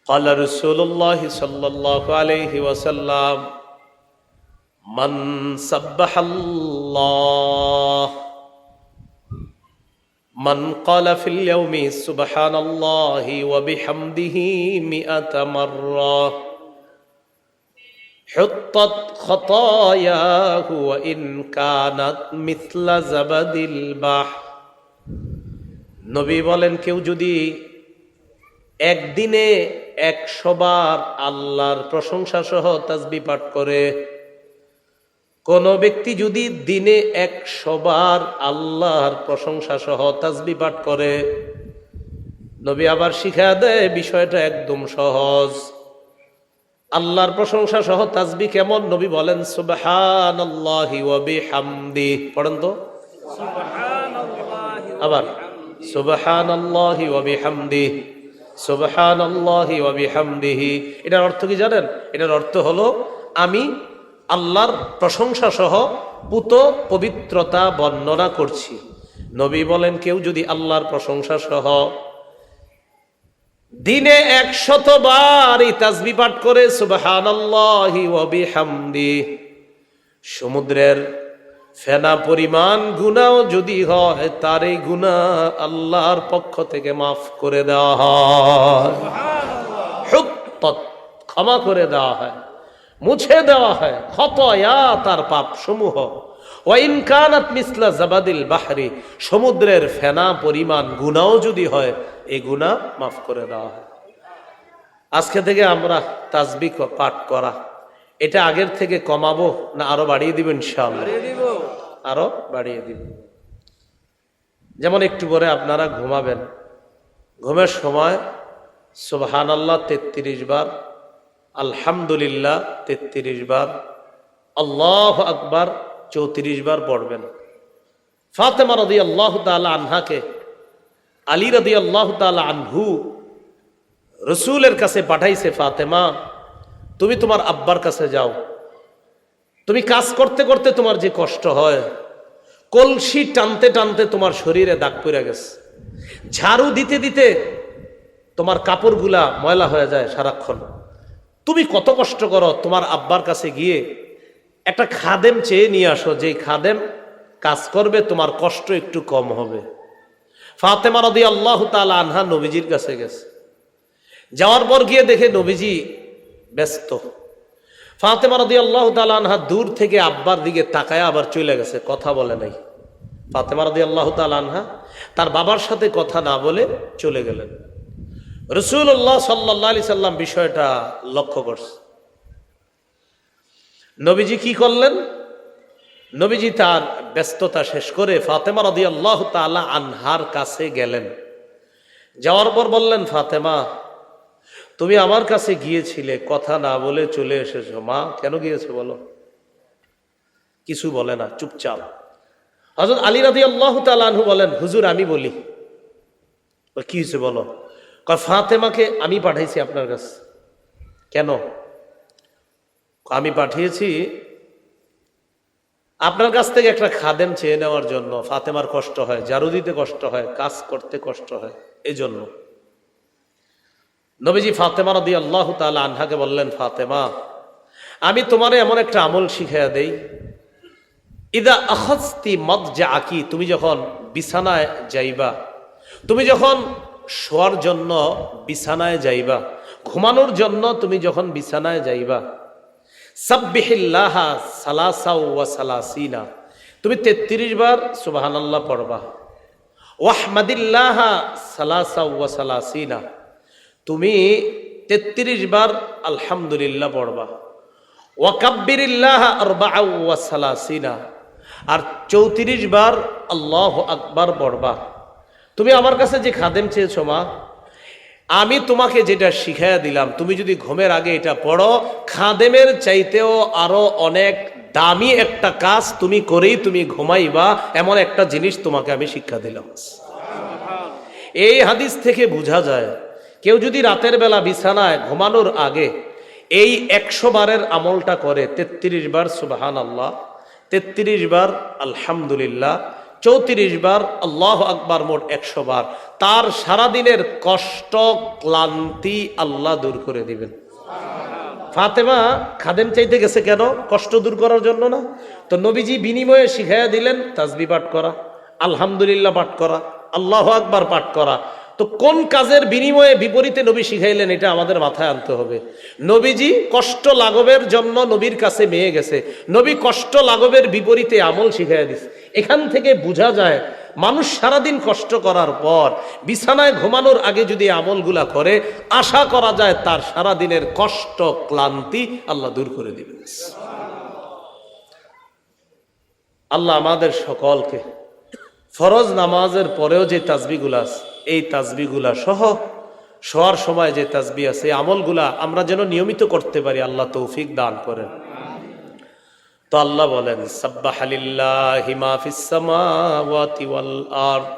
قال رسول الله صلى الله عليه وسلم من سبح الله من قال في اليوم سبحان الله وبحمده 100 مرة حطت خطاياه وإن كانت مثل زبد البحر। নবী বলেন, কেউ যদি একদিনে 100 বার আল্লাহর প্রশংসা সহ তাসবিহ পাঠ করে, কোন ব্যক্তি যদি দিনে 100 বার আল্লাহর প্রশংসা সহ তাসবিহ পাঠ করে, নবী আবার শিখায়া দেয় বিষয়টা একদম সহজ। আল্লাহর প্রশংসা সহ তাসবিহ কেমন? নবী বলেন সুবহানাল্লাহি ওয়া বিহামদিহি। পড়েন তো আবার সুবহানাল্লাহি ওয়া বিহামদিহি, সুবহানাল্লাহি ওয়া বিহামদিহি। এটার অর্থ কি জানেন? এটার অর্থ হলো আমি আল্লাহর প্রশংসা সহ পুত পবিত্রতা বর্ণনা করছি। নবী বলেন, কেউ যদি আল্লাহর প্রশংসা সহ দিনে 100 বার এই তাসবিহ পাঠ করে সুবহানাল্লাহি ওয়া বিহামদিহি, সমুদ্রের ফেনা পরিমাণ গুনাহ যদি হয়, তার এই গুনাহ আল্লাহর পক্ষ থেকে মাফ করে দেওয়া হয়, হুত্তত ক্ষমা করে দেওয়া হয়, মুছে দেওয়া হয় খতায়া, তার পাপ সমূহ। ওয়া ইন কানাত মিসলা জাবাদিল বাহরি, সমুদ্রের ফেনা পরিমাণ গুনাহ যদি হয়, এই গুনাহ মাফ করে দেওয়া হয়। আজকে থেকে আমরা তাসবিহ পাঠ করা, এটা আগের থেকে কমাবো না আরো বাড়িয়ে দিব? ইনশাআল্লাহ আরো বাড়িয়ে দিব। যেমন একটু পরে আপনারা ঘুমাবেন, ঘুমের সময় সুবহানাল্লাহ 33 বার, আলহামদুলিল্লাহ 33 বার, আল্লাহু আকবার 34 বার পড়বেন। ফাতেমা রাদিয়াল্লাহু তাআলা আনহাকে আলী রাদিয়াল্লাহু তাআলা আনহু রাসূলের কাছে পাঠাইছে, ফাতেমা তুমি তোমার আব্বার কাছে যাও, তুমি কাজ করতে করতে তোমার যে কষ্ট হয়, কলসি টানতে টানতে তোমার শরীরে দাগ পড়ে গেছে, ঝাড়ু দিতে দিতে তোমার কাপড়গুলা ময়লা হয়ে যায় সারাক্ষণ, তুমি কত কষ্ট করো, তোমার আব্বার কাছে গিয়ে একটা খাদেম চেয়ে নিয়ে আসো, যেই খাদেম কাজ করবে তোমার কষ্ট একটু কম হবে। ফাতেমা রাদিয়াল্লাহু তাআলা আনহা নবীজির কাছে গেছে, যাওয়ার পর গিয়ে দেখে নবীজি ব্যস্ত। ফাতেমা রাদিয়াল্লাহু তাআলা আনহা দূর থেকে আব্বার দিকে তাকায় আবার চলে গেছে, কথা বলে নাই। ফাতেমা রাদিয়াল্লাহু তাআলা আনহা তার বাবার সাথে কথা না বলে চলে গেলেন। রাসূলুল্লাহ সাল্লাল্লাহু আলাইহি সাল্লাম বিষয়টা লক্ষ্য করছে। নবীজি কি করলেন? নবীজি তার ব্যস্ততা শেষ করে ফাতেমা রাদিয়াল্লাহু তাআলা আনহার কাছে গেলেন। যাওয়ার পর বললেন, ফাতেমা তুমি আমার কাছে গিয়েছিলে, কথা না বলে চলে এসেছো। মা কেন গিয়েছো বলো? কিছু বলে না, চুপচাপ। হযরত আলী রাদিয়াল্লাহু তাআলা আনহু বলেন, হুজুর আমি বলি। কি হয়েছে বলো? ফাতেমাকে আমি পাঠাইছি আপনার কাছে। কেন? আমি পাঠিয়েছি আপনার কাছ থেকে একটা খাদেম চেয়ে নেওয়ার জন্য। ফাতেমার কষ্ট হয়, ঝাড়ু দিতে কষ্ট হয়, কাজ করতে কষ্ট হয়, এই জন্য। নবীজি ফাতেমা রাদিয়াল্লাহু তাআলা আনহাকে বললেন, ফাতেমা আমি তোমারে এমন একটা আমল শিখাইয়া দেই, ইদা আখাযতি মাদজাকি, তুমি যখন বিছানায় যাইবা, তুমি যখন শোয়ার জন্য বিছানায় যাইবা, ঘুমানোর জন্য তুমি যখন বিছানায় যাইবা, সাব্বিহিল্লাহ সালাসা ওয়া সালাসিনা, তুমি 33 বার সুবহানাল্লাহ পড়বা। ওয়াহমাদিল্লাহ সালাসা ওয়া সালাসিনা, তুমি 33 বার আলহামদুলিল্লাহ পড়বা। ওয়াকাব্বিরিল্লাহ আরবাআ ওয়া সালাসিনা, আর 34 বার আল্লাহু আকবার পড়বা। তুমি আমার কাছে যে খাদেম চেয়েছো মা, আমি তোমাকে যেটা শিখাইয়া দিলাম, তুমি যদি ঘুমের আগে এটা পড়ো, খাদেমের চাইতেও আরো অনেক দামি একটা কাজ তুমি করেই তুমি ঘুমাইবা, এমন একটা জিনিস তোমাকে আমি শিক্ষা দিলাম। এই হাদিস থেকে বোঝা যায়, কেউ যদি রাতের বেলা বিছানায় ঘুমানোর আগে এই 100 বারের আমলটা করে, 33 বার সুবহানাল্লাহ, 33 বার আলহামদুলিল্লাহ, 34 বার, আল্লাহ আকবার মোট 100 বার। তার সারাদিনের কষ্ট ক্লান্তি আল্লাহ দূর করে দিবেন। ফাতেমা খাদেম চাইতে গেছে কেন? কষ্ট দূর করার জন্য না? তো নবীজি বিনিময়ে শিখাইয়া দিলেন তাসবিহ পাঠ করা, আলহামদুলিল্লাহ পাঠ করা, আল্লাহু আকবার পাঠ করা। তো কোন কাজের বিনিময়ে বিপরীতে নবী শিখাইলেন, এটা আমাদের মাথায় আনতে হবে। নবীজি কষ্ট লাঘবের জন্য নবীর কাছে মেয়ে গেছে, নবী কষ্ট লাঘবের বিপরীতে আমল শিখাইয়া দিছে। এখান থেকে বোঝা যায় মানুষ সারাদিন কষ্ট করার পর বিছানায় ঘুমানোর আগে যদি আমলগুলা করে, আশা করা যায় তার সারাদিনের কষ্ট ক্লান্তি আল্লাহ দূর করে দিবেন। আল্লাহ আমাদের সকলকে ফরজ নামাজের পরেও যে তাসবিহগুলা আছে, এই তাসবিহগুলা সহ শোয়ার সময় যে তাসবিহ আছে, এই আমলগুলা আমরা যেন নিয়মিত করতে পারি, আল্লাহ তৌফিক দান করেন। তো আল্লাহ বলেন, সাব্বাহা লিল্লাহি মা ফিস সামাওয়াতি ওয়াল আরদ।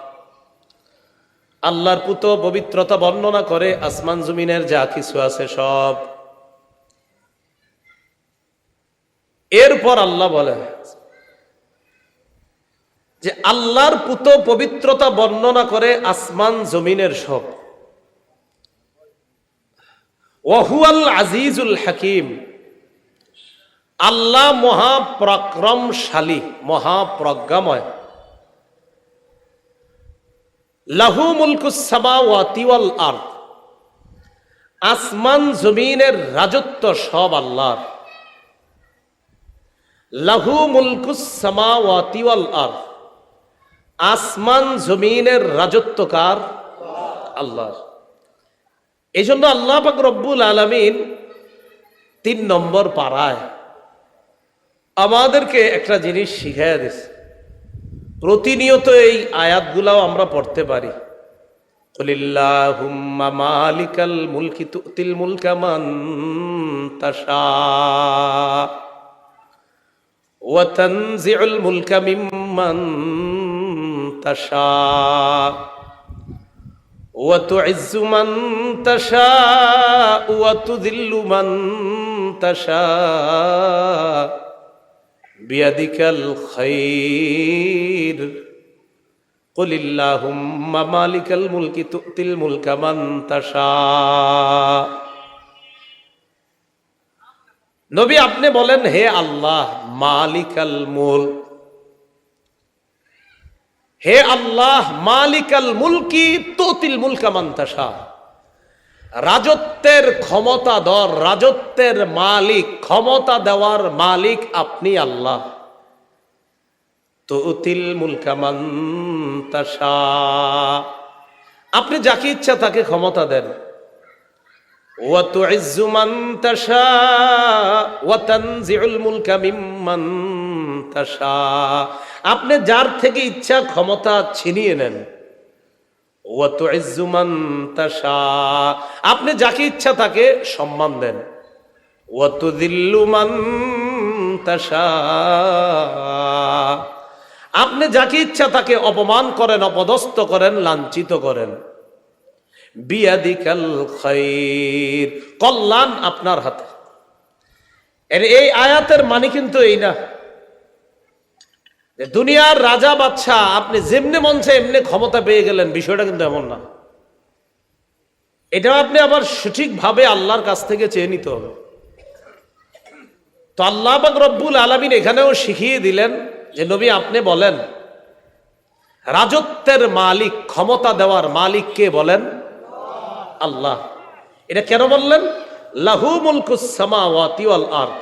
আল্লাহর পুত পবিত্রতা বর্ণনা করে আসমান জমিনের যা কিছু আছে সব। এরপর আল্লাহ বলেন যে আল্লাহর পুত পবিত্রতা বর্ণনা করে আসমান জমিনের সব। ওয়াহুয়াল আজিজুল হাকিম। আল্লাহ মহাপরাক্রমশালী, মহাপ্রজ্ঞাময়। লাহু মুলকুস সামাওয়াতি ওয়াল আরদ। আসমান জমিনের রাজত্ব সব আল্লাহর। লাহু মুলকুস সামাওয়াতি ওয়াল আরদ। আসমান জমিনের রাজত্ব কার? আল্লাহর। এই জন্য আল্লাহ পাক রব্বুল আলামিন 3 নম্বর পারায় আমাদেরকে একটা জিনিস শিখাইয়া দিছে। প্রতিনিয়ত এই আয়াতগুলাও আমরা পড়তে পারি। কুলিল্লাহুম্মা মালিকাল মুলকি তুতিল মুলকা মান তাশা ওয়া তানজিউল মুলকা মিম্মান তাশা ওয়া তুইজ্জু মান তাশা ওয়া তুযিল্লু মান তাশা বিয়াদিকাল খায়র কুলিল্লাহুম্মা মালিকাল মুলকি তুতিল মুলকা মান তাশা। নবী আপনি বলেন, হে আল্লাহ মালিকাল মুলক, হে আল্লাহ মালিকাল মুলকি তুতিল মুলকা মান তাশা। রাজত্বের ক্ষমতাধর, রাজত্বের মালিক, ক্ষমতা দেওয়ার মালিক আপনি আল্লাহ। তুতিল মুলকা মান তাশা, আপনি যাকে ইচ্ছা তাকে ক্ষমতা দেন। ওয়া তুইজ্জু মান তাশা ওয়া তানজিউল মুলকা মিম্মান তাশা, আপনি যার থেকে ইচ্ছা ক্ষমতা ছিনিয়ে নেন। ওয়া তুইজ্জু মান তাশা, আপনি যাকে ইচ্ছা তাকে সম্মান দেন। ওয়া তুযিল্লু মান তাশা, আপনি যাকে ইচ্ছা তাকে অপমান করেন, অপদস্থ করেন, লাঞ্ছিত করেন। বিয়াদিকাল খায়র, কল্যাণ আপনার হাতে। এই আয়াতের মানে কিন্তু এই না যে দুনিয়ার রাজা বাদশা আপনি যেমনে মন চায় এমনি ক্ষমতা পেয়ে গেলেন, বিষয়টা কিন্তু এমন না। এটা আপনি আবার সঠিকভাবে আল্লাহর কাছ থেকে চেয়ে নিতে হবে। তো আল্লাহ পাক রব্বুল আলামিন এখানেও শিখিয়ে দিলেন যে নবী আপনি বলেন রাজত্বের মালিক, ক্ষমতা দেওয়ার মালিক কে? বলেন আল্লাহ। এটা কেন বললেন? লাহু মুলকুস সামাওয়াতি ওয়াল আরদ,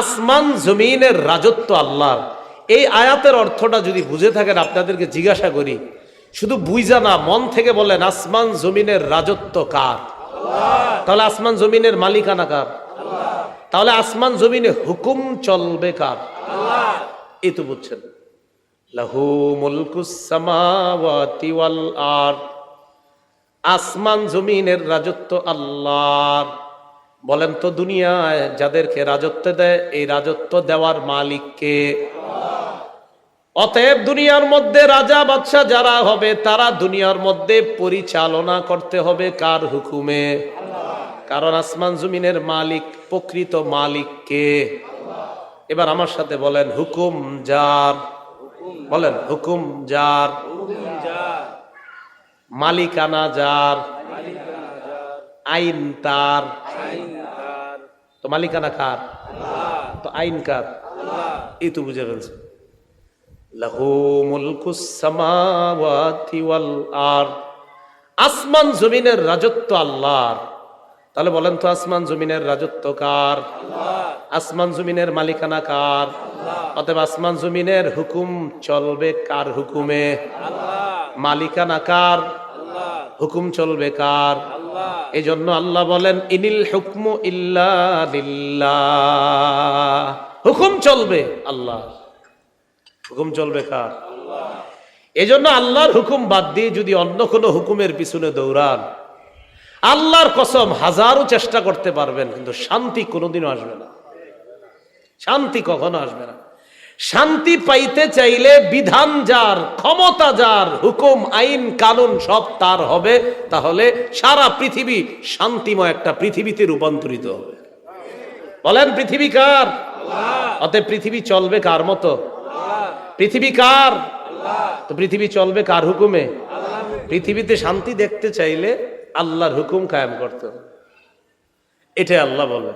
আসমান জমিনের রাজত্ব আল্লাহর। এই আয়াতের অর্থটা যদি বুঝে থাকেন, আপনাদেরকে জিজ্ঞাসা করি, শুধু বুঝা না, মন থেকে বলেন আসমান জমিনের রাজত্ব কার? তাহলে আসমান জমিনের মালিকানা কার? তাহলে আসমান জমিনে হুকুম চলবে কার? এই তো বুঝছেন। লাহু মুলকুস সামাওয়াতি ওয়াল আরদ, আসমান জমিনের রাজত্ব আল্লাহর। বলেন তো দুনিয়ায় যাদেরকে রাজত্ব দেয়, এই রাজত্ব দেওয়ার মালিক কে? অতএব দুনিয়ার মধ্যে রাজা বাদশা যারা হবে, তারা দুনিয়ার মধ্যে পরিচালনা করতে হবে কার হুকুমে? কারণ আসমান জমিনের মালিক, প্রকৃত মালিক কে? এবার আমার সাথে বলেন, হুকুম যার, বলেন হুকুম যার, মালিকানা যার, আইন তার। তো মালিকানা কার? তো আইন কার? এই তো বুঝে ফেলছে। লাহু মুলকুস সামাওয়াতি ওয়াল আরদ, আসমান জমিনের রাজত্ব আল্লাহর। তাহলে বলেন তো আসমান জমিনের রাজত্ব কার? আসমান জমিনের মালিকানা কার? অতএব আসমান জমিনের হুকুম চলবে কার হুকুমে? মালিকানা কার? হুকুম চলবে কার? এই জন্য আল্লাহ বলেন ইনিল হুকমু ইল্লা লিল্লাহ, হুকুম চলবে আল্লাহ। হুকুম চলবে কার? এই জন্য আল্লাহর হুকুম বাদ দিয়ে যদি অন্য কোনো হুকুমের পিছনে দৌড়ান, আল্লাহর কসম হাজারো চেষ্টা করতে পারবেন, কিন্তু শান্তি কোনোদিনও আসবে না। শান্তি কখনো আসবে না। শান্তি পাইতে চাইলে বিধান যার, ক্ষমতা যার, হুকুম আইন কানুন সব তার হবে, তাহলে সারা পৃথিবী শান্তিময় একটা পৃথিবীতে রূপান্তরিত হবে। বলেন পৃথিবী কার? অতএব পৃথিবী চলবে কার মতো? পৃথিবী কার? তো পৃথিবী চলবে কার হুকুমে? পৃথিবীতে শান্তি দেখতে চাইলে আল্লাহর হুকুম কায়েম করতে হবে। এটাই আল্লাহ বলে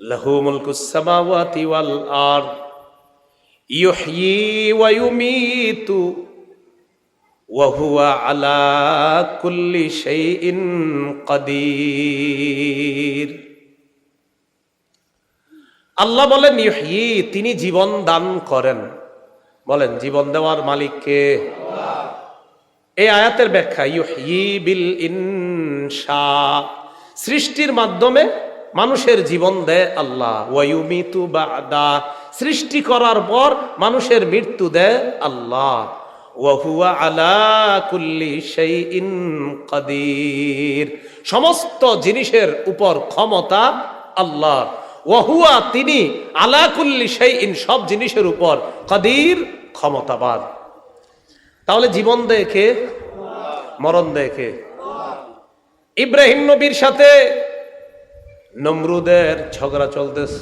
লাহু মুলকুস সামাওয়াতি ওয়াল আরদ ইউহয়ি ওয়া ইউমীতু ওয়া হুয়া আলা কুল্লি শাইইন কাদির। আল্লাহ বলেন ইউহয়ি, তিনি জীবন দান করেন। বলেন জীবন দেওয়ার মালিক কে? এই আয়াতের ব্যাখ্যা ইউহয়ি বিল ইনশা, সৃষ্টির মাধ্যমে মানুষের জীবন দেয় আল্লাহ। ওয়া ইউমিতু বাদা, সৃষ্টি করার পর মানুষের মৃত্যু দেয় আল্লাহ। ওয়া হুয়া আলা কুল্লি শাইইন কাদির, সমস্ত জিনিসের উপর ক্ষমতা আল্লাহ। ওয়া হুয়া, তিনি আলা কুল্লি শাইইন, সব জিনিসের উপর কাদির, ক্ষমতাবান। তাহলে জীবন দেয় কে? মরণ দেয় কে? ইব্রাহিম নবীর সাথে নমরুদের ঝগড়া চলতেছে।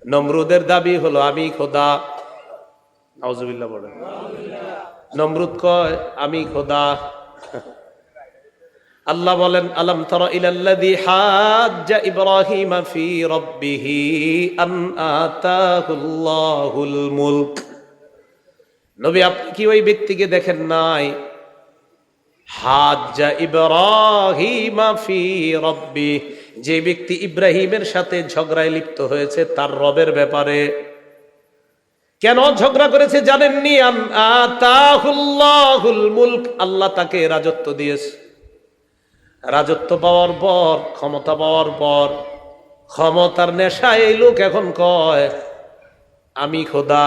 নমরুদের দাবি হলো আমি খোদা। নাউজুবিল্লাহ বলেন। নমরুদ কয় আমি খোদা। আল্লাহ বলেন আলাম তারা ইলাল্লাযী হাজ্জা ইব্রাহিম ফি রাব্বিহি আন আতাহুল্লাহুল মুলক। নবী আপনি কি ওই ব্যক্তিকে দেখেন নাই? হাজ্জা ইব্রাহিম ফি রাব্বি, যে ব্যক্তি ইব্রাহিমের সাথে ঝগড়ায় লিপ্ত হয়েছে তার রবের ব্যাপারে। কেন ঝগড়া করেছে জানেননি? আন আতাহুল্লাহুল মুলক, আল্লাহ তাকে রাজত্ব দিয়েছে। রাজত্ব পাওয়ার পর, ক্ষমতা পাওয়ার পর, ক্ষমতার নেশায় এই লোক এখন কয় আমি খোদা।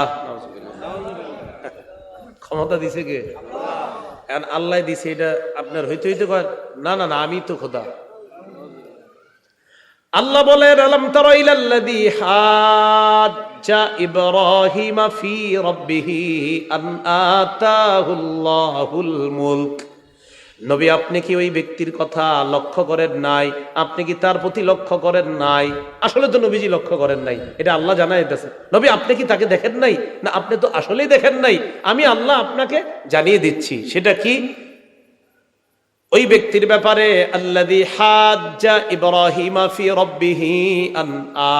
ক্ষমতা দিছে কে? আল্লাহ দিছে, এটা আপনার হইতে হইতে কয় না না না আমি তো খোদা। আল্লাহ বলেন আলাম তারা ইলাল্লাযী হাজ্জা ইব্রাহিম ফি রাব্বিহি আন আতাহুল্লাহুল মুলক। নবী আপনি কি ওই ব্যক্তির কথা লক্ষ্য করেন নাই? আপনি কি তার প্রতি লক্ষ্য করেন নাই? আসলে তো নবীজি লক্ষ্য করেন নাই, এটা আল্লাহ জানাই দিতেছে। নবী আপনি কি তাকে দেখেন নাই? না আপনি তো আসলেই দেখেন নাই, আমি আল্লাহ আপনাকে জানিয়ে দিচ্ছি। সেটা কি? ওই ব্যক্তির ব্যাপারে আল্লাযী হাজ্জা ইব্রাহিম ফি রাব্বিহি আন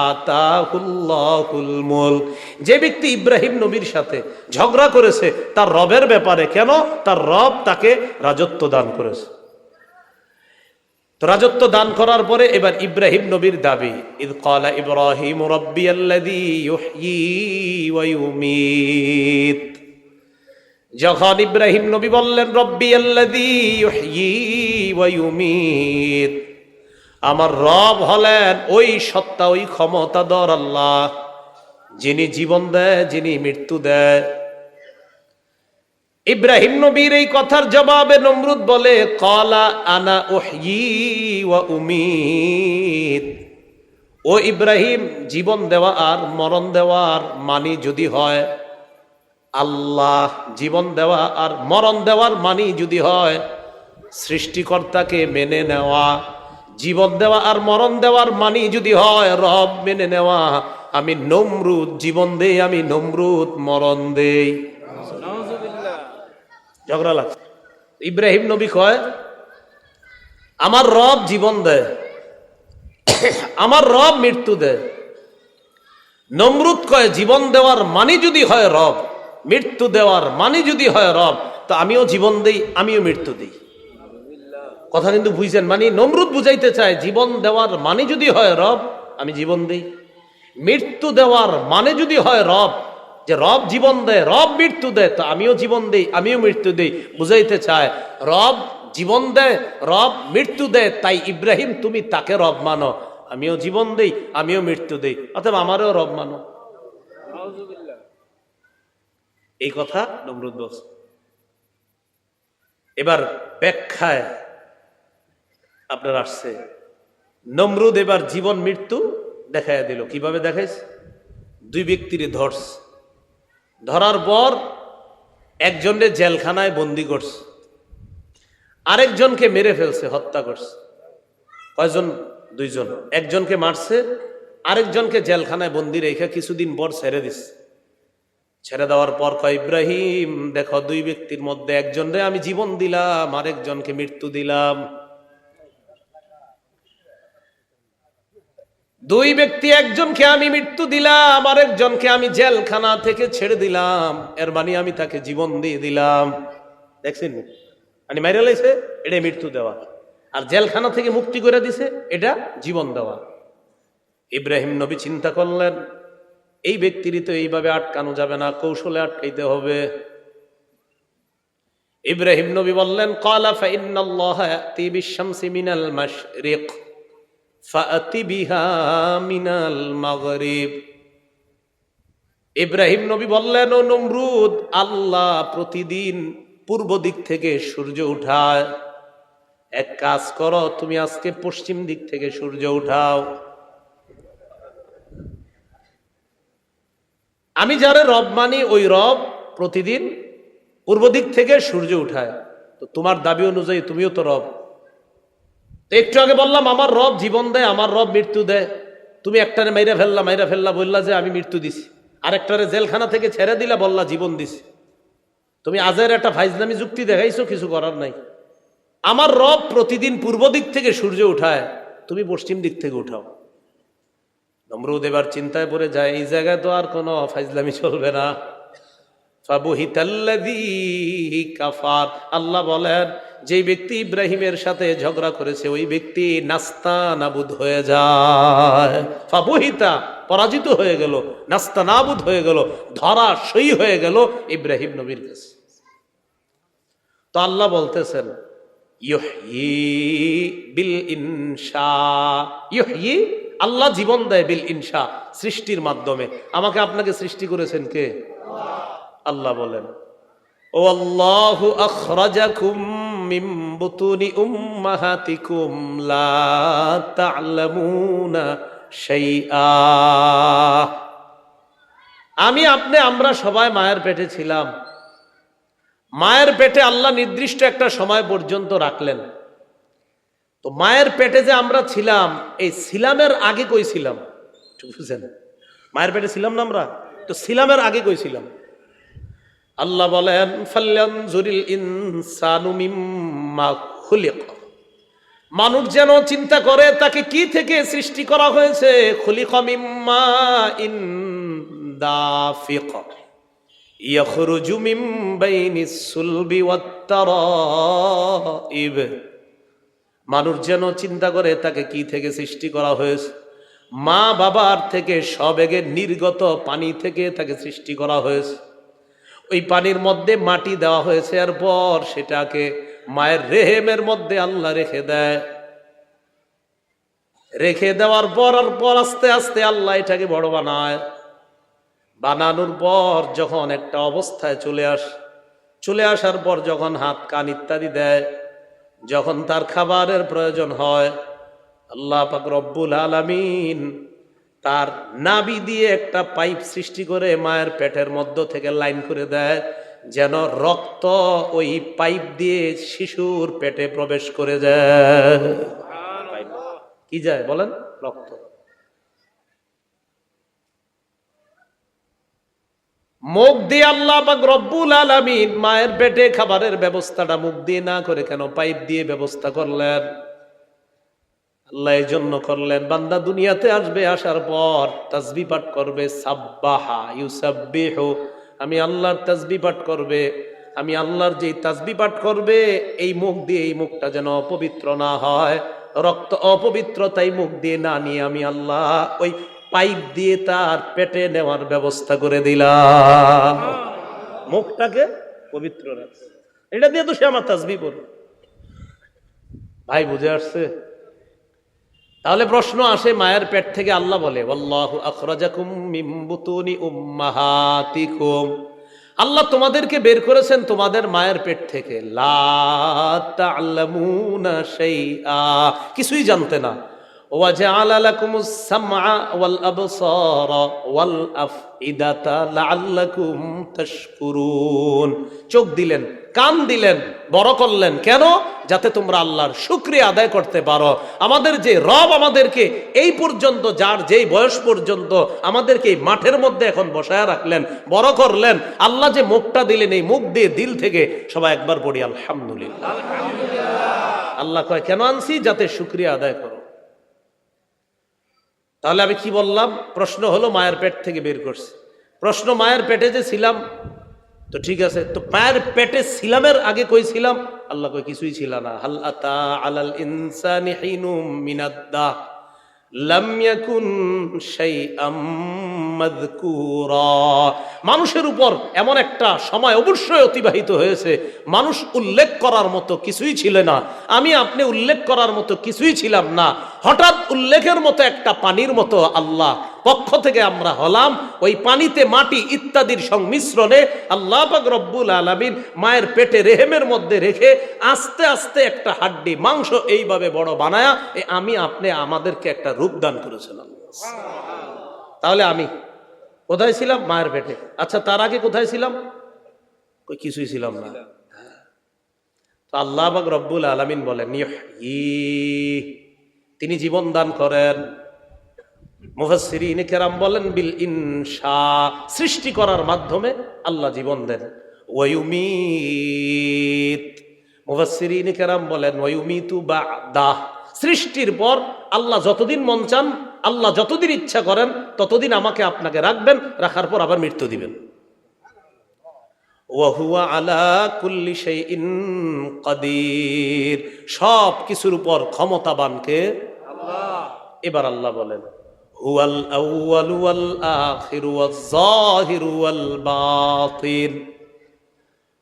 আতাহুল্লাহুল মুলক, যে ব্যক্তি ইব্রাহিম নবীর সাথে ঝগড়া করেছে তার রবের ব্যাপারে। কেন? তার রব তাকে রাজত্ব দান করেছে। তো রাজত্ব দান করার পরে এবার ইব্রাহিম নবীর দাবি ইদ ক্বালা ইব্রাহিম রাব্বিয়াল্লাযী ইউহয়ি ওয়া ইউমীত। যখন ইব্রাহিম নবী বললেন রব্বি আল্লাযী ইউহয়ি ওয়া ইউমীত, আমার রব হলেন ওই সত্তা, ওই ক্ষমতাধর আল্লাহ, যিনি জীবন দেয়, যিনি মৃত্যু দেয়। ইব্রাহিম নবীর এই কথার জবাবে নমরুদ বলে ক্বালা আনা উহয়ি ওয়া উমীত। ও ইব্রাহিম, জীবন দেওয়া আর মরণ দেওয়ার মানি যদি হয় আল্লাহ, জীবন দেওয়া আর মরণ দেওয়ার মানি যদি হয় সৃষ্টিকর্তাকে মেনে নেওয়া, জীবন দেওয়া আর মরণ দেওয়ার মানি যদি হয় রব মেনে নেওয়া, আমি নমরুদ জীবন দেই, আমি নমরুদ মরণ দেই। ঝগড়া লাগছে। ইব্রাহিম নবী কয় আমার রব জীবন দেয়, আমার রব মৃত্যু দেয়। নমরুদ কয় জীবন দেওয়ার মানে যদি হয় রব, মৃত্যু দেওয়ার মানে যদি হয় রব, তো আমিও জীবন দেই, আমিও মৃত্যু দিই। কথা কিন্তু বুঝছেন? মানে নমরুদ বুঝাইতে চায় জীবন দেওয়ার মানে যদি হয় রব, আমি জীবন দেই। মৃত্যু দেওয়ার মানে যদি হয় রব, যে রব জীবন দেয়, রব মৃত্যু দেয়, তো আমিও জীবন দেই, আমিও মৃত্যু দেই। বুঝাইতে চায় রব জীবন দেয়, রব মৃত্যু দেয়, তাই ইব্রাহিম তুমি তাকে রব মানো, আমিও জীবন দেই, আমিও মৃত্যু দেই, অথবা আমারও রব মানো। এই কথা নমরুদ বলছে। এবার ব্যাখ্যায় আপনার আসছে, নমরুদ এবার জীবন মৃত্যু দেখাইয়া দিল। কিভাবে দেখাইছে? দুই ব্যক্তির ধরছে, ধরার পর একজনের জেলখানায় বন্দি করছে, আরেকজনকে মেরে ফেলছে, হত্যা করছে। কয়জন? দুইজন। একজনকে মারছে, আরেকজনকে জেলখানায় বন্দি রেখে কিছুদিন পর ছেড়ে দিচ্ছে। ছেড়ে দেওয়ার পর কয় ইব্রাহিম দেখো, দুই ব্যক্তির মধ্যে একজনরে আমি জীবন দিলাম, আরেকজনকে মৃত্যু দিলাম। দুই ব্যক্তি, একজনকে আমি মৃত্যু দিলাম, আরেকজনকে আমি জেলখানা থেকে ছেড়ে দিলাম, এর মানে আমি তাকে জীবন দিয়ে দিলাম। দেখছেন? মানে মাইরা লাইছে, এটা মৃত্যু দেওয়া। আর জেলখানা থেকে মুক্তি করে দিছে, এটা জীবন দেওয়া। ইব্রাহিম নবী চিন্তা করলেন এই ব্যক্তিরই তো এইভাবে আটকানো যাবে না, কৌশলে আটকাইতে হবে। ইব্রাহিম নবী বললেন ক্বালা ফাইন্নাল্লাহা ইয়াতি বিশ-শামসি মিনাল মাশরিক ফাআতি বিহা মিনাল মাগরিব। ইব্রাহিম নবী বললেন ও নমরুদ, আল্লাহ প্রতিদিন পূর্ব দিক থেকে সূর্য উঠায়, এক কাজ করো, তুমি আজকে পশ্চিম দিক থেকে সূর্য উঠাও। আমি যারে রব মানি, ওই রব প্রতিদিন পূর্ব দিক থেকে সূর্য উঠায়, তো তোমার দাবি অনুযায়ী তুমিও তো রব। তো একটু আগে বললাম আমার রব জীবন দেয়, আমার রব মৃত্যু দেয়। তুমি একটারে মাইরা ফেললা বললা যে আমি মৃত্যু দিছি, আরেকটারে জেলখানা থেকে ছেড়ে দিলা, বললা জীবন দিছি। তুমি আজের একটা ফাইজলামি যুক্তি দেখাইছো, কিছু করার নাই। আমার রব প্রতিদিন পূর্ব দিক থেকে সূর্য উঠায়, তুমি পশ্চিম দিক থেকে উঠাও। নমরুদ এবার চিন্তায় পড়ে যায়, এই জায়গায় তো আর কোনো ফাইজলামি চলবে না। ফাবুহিতাল্লাযী কাফার, আল্লাহ বলেন যে ব্যক্তি ইব্রাহিমের সাথে ঝগড়া করেছে ওই ব্যক্তি নাস্তানাবুদ হয়ে যায়। ফাবুহিতা, পরাজিত হয়ে গেল, নাস্তানাবুদ হয়ে গেল, ধরাশয়ী হয়ে গেল ইব্রাহিম নবীর কাছে। তো আল্লাহ বলতেছেন ইউহয়ী বিল ইনশা, ইউহয়ী, আল্লাহ জীবন দেয় বিল ইনশা, সৃষ্টির মাধ্যমে। আমাকে আপনাকে সৃষ্টি করেছেন কে? আল্লাহ বলেন ও আল্লাহু আখরাজাকুম মিন বুতুনি উম্মাহাতিকুম লা তা'লামুনা শাইআ। আমি আপনি আমরা সবাই মায়ের পেটে ছিলাম। মায়ের পেটে আল্লাহ নির্দিষ্ট একটা সময় পর্যন্ত রাখলেন। তো মায়ের পেটে যে আমরা ছিলাম, এই ছিলামের আগে কই ছিলাম? বুঝছেন? মায়ের পেটে ছিলাম না আমরা, তো ছিলামের আগে কই ছিলাম? আল্লাহ বলেন ফালয়ানজুরিল ইনসানু মিম্মা খুলিক, মানুষ যেন চিন্তা করে তাকে কি থেকে সৃষ্টি করা হয়েছে। খুলিকা মিম্মা ইন দাফিক ইয়াখরুজু মিন বাইনিস সুলবি ওয়াত তারাইব, মানুষ যেন চিন্তা করে তাকে কি থেকে সৃষ্টি করা হয়েছে। মা বাবার থেকে সবেগে নির্গত পানি থেকে তাকে সৃষ্টি করা হয়েছে। ওই পানির মধ্যে মাটি দেওয়া হয়েছে, এরপর সেটাকে মায়ের রেহেমের মধ্যে আল্লাহ রেখে দেয়। রেখে দেওয়ার পর আস্তে আস্তে আল্লাহ এটাকে বড় বানায়। বানানোর পর যখন একটা অবস্থায় চলে আসার পর যখন হাত কান ইত্যাদি দেয়, যখন তার খাবারের প্রয়োজন হয়, আল্লাহ পাক রব্বুল আলামিন তার নাভি দিয়ে একটা পাইপ সৃষ্টি করে মায়ের পেটের মধ্য থেকে লাইন করে দেয়, যেন রক্ত ওই পাইপ দিয়ে শিশুর পেটে প্রবেশ করে যায়। কি যায় বলেন? রক্ত। মুখ দিয়ে আল্লাহ পাক রব্বুল আলামিন মায়ের পেটে খাবারের ব্যবস্থাটা মুখ দিয়ে না করে কেন পাইপ দিয়ে ব্যবস্থা করলেন? আল্লাহ এই জন্য করলেন, বান্দা দুনিয়াতে আসবে, আসার পর তাসবিহ পাঠ করবে, সাব্বাহা ইউসাব্বিহু, আমি আল্লাহর তাসবিহ পাঠ করবে। আমি আল্লাহর যেই তাসবিহ পাঠ করবে, এই মুখ দিয়ে, এই মুখটা যেন অপবিত্র না হয়, রক্ত অপবিত্রতাই মুখ দিয়ে না নিয়ে আমি আল্লাহ ওই পাইপ দিয়ে তার পেটে নেওয়ার ব্যবস্থা করে দিলাম। মুখটাকে পবিত্র রাখছে, এটা দিয়ে তো সে আমার তাসবিহ পড়বে। ভাই বুঝে আসছে? তাহলে প্রশ্ন আসে, মায়ের পেট থেকে আল্লাহ বলে ওয়াল্লাহু আখরাজাকুম মিন বুতুনি উম্মাহাতিকুম, আল্লাহ তোমাদেরকে বের করেছেন তোমাদের মায়ের পেট থেকে, লা তা'লামুনা শাইআ, কিছুই জানতে না। ওয়া জাআলা লাকুমুস সামআ ওয়াল আবসারা ওয়াল আফইদাতা লাআল্লাকুম তাশকুরুন, চোখ দিলেন, কান দিলেন, বড় করলেন, কেন? যাতে তোমরা আল্লাহর শুকরিয়া আদায় করতে পারো। আমাদের যে রব আমাদেরকে এই পর্যন্ত, যার যেই বয়স পর্যন্ত আমাদেরকে এই মাঠের মধ্যে এখন বসায় রাখলেন, বড় করলেন, আল্লাহ যে মুখটা দিলেন, এই মুখ দিয়ে দিল থেকে সবাই একবার পড়ি আলহামদুলিল্লাহ। আল্লাহ কয় কেন আনছি? যাতে শুকরিয়া আদায় করো। তাহলে আমি কি বললাম? প্রশ্ন হলো মায়ের পেট থেকে বের করছি। প্রশ্ন, মায়ের পেটে যে ছিলাম, তো ঠিক আছে, তো মায়ের পেটে ছিলামের আগে কই ছিলাম? আল্লাহ কই কিছুই ছিল না। হাল আতা আলাল ইনসানি হিনুম মিনাদ-দাহর লাম ইয়াকুন শাইআম মাযকুরা, মানুষের উপর এমন একটা সময় অবশ্যই অতিবাহিত হয়েছে, মানুষ উল্লেখ করার মতো কিছুই ছিল না, আমি আপনি উল্লেখ করার মতো কিছুই ছিলাম না। হঠাৎ উল্লেখের মতো একটা পানির মতো আল্লাহ পক্ষ থেকে আমরা হলাম। ওই পানিতে মাটি ইত্যাদির সংমিশ্রণে আল্লাহ পাক রব্বুল আলামিন মায়ের পেটে রেহেমের মধ্যে রেখে আস্তে আস্তে একটা হাড্ডি মাংস এইভাবে বড় বানায়া আমি আপনি আমাদেরকে একটা রূপ দান করেছিলাম। তাহলে আমি কোথায় ছিলাম? মায়ের পেটে। আচ্ছা, তার আগে কোথায় ছিলাম? কিছুই ছিলাম না। তো আল্লাহ পাক রব্বুল আলামিন বলেন তিনি জীবন দান করেন। মুফাসসিরিন কেরাম বলেন বিল ইনশা, সৃষ্টি করার মাধ্যমে আল্লাহ জীবন দেন। ওয়ায়ুমিত, মুফাসসিরিন কেরাম বলেন ওয়ায়ুমিতু বা'দা, সৃষ্টির পর আল্লাহ যতদিন মন চান, আল্লাহ যতদিন ইচ্ছা করেন ততদিন আমাকে আপনাকে রাখবেন, রাখার পর আবার মৃত্যু দিবেন। ওয়া হুয়া আলা কুল্লি শাইইন কাদির, সব কিছুর উপর ক্ষমতাবান কে? আল্লাহ। এবার আল্লাহ বলেন হুয়াল আউয়ালু ওয়াল আখিরু ওয়াজ যাহিরু ওয়াল বাতিন।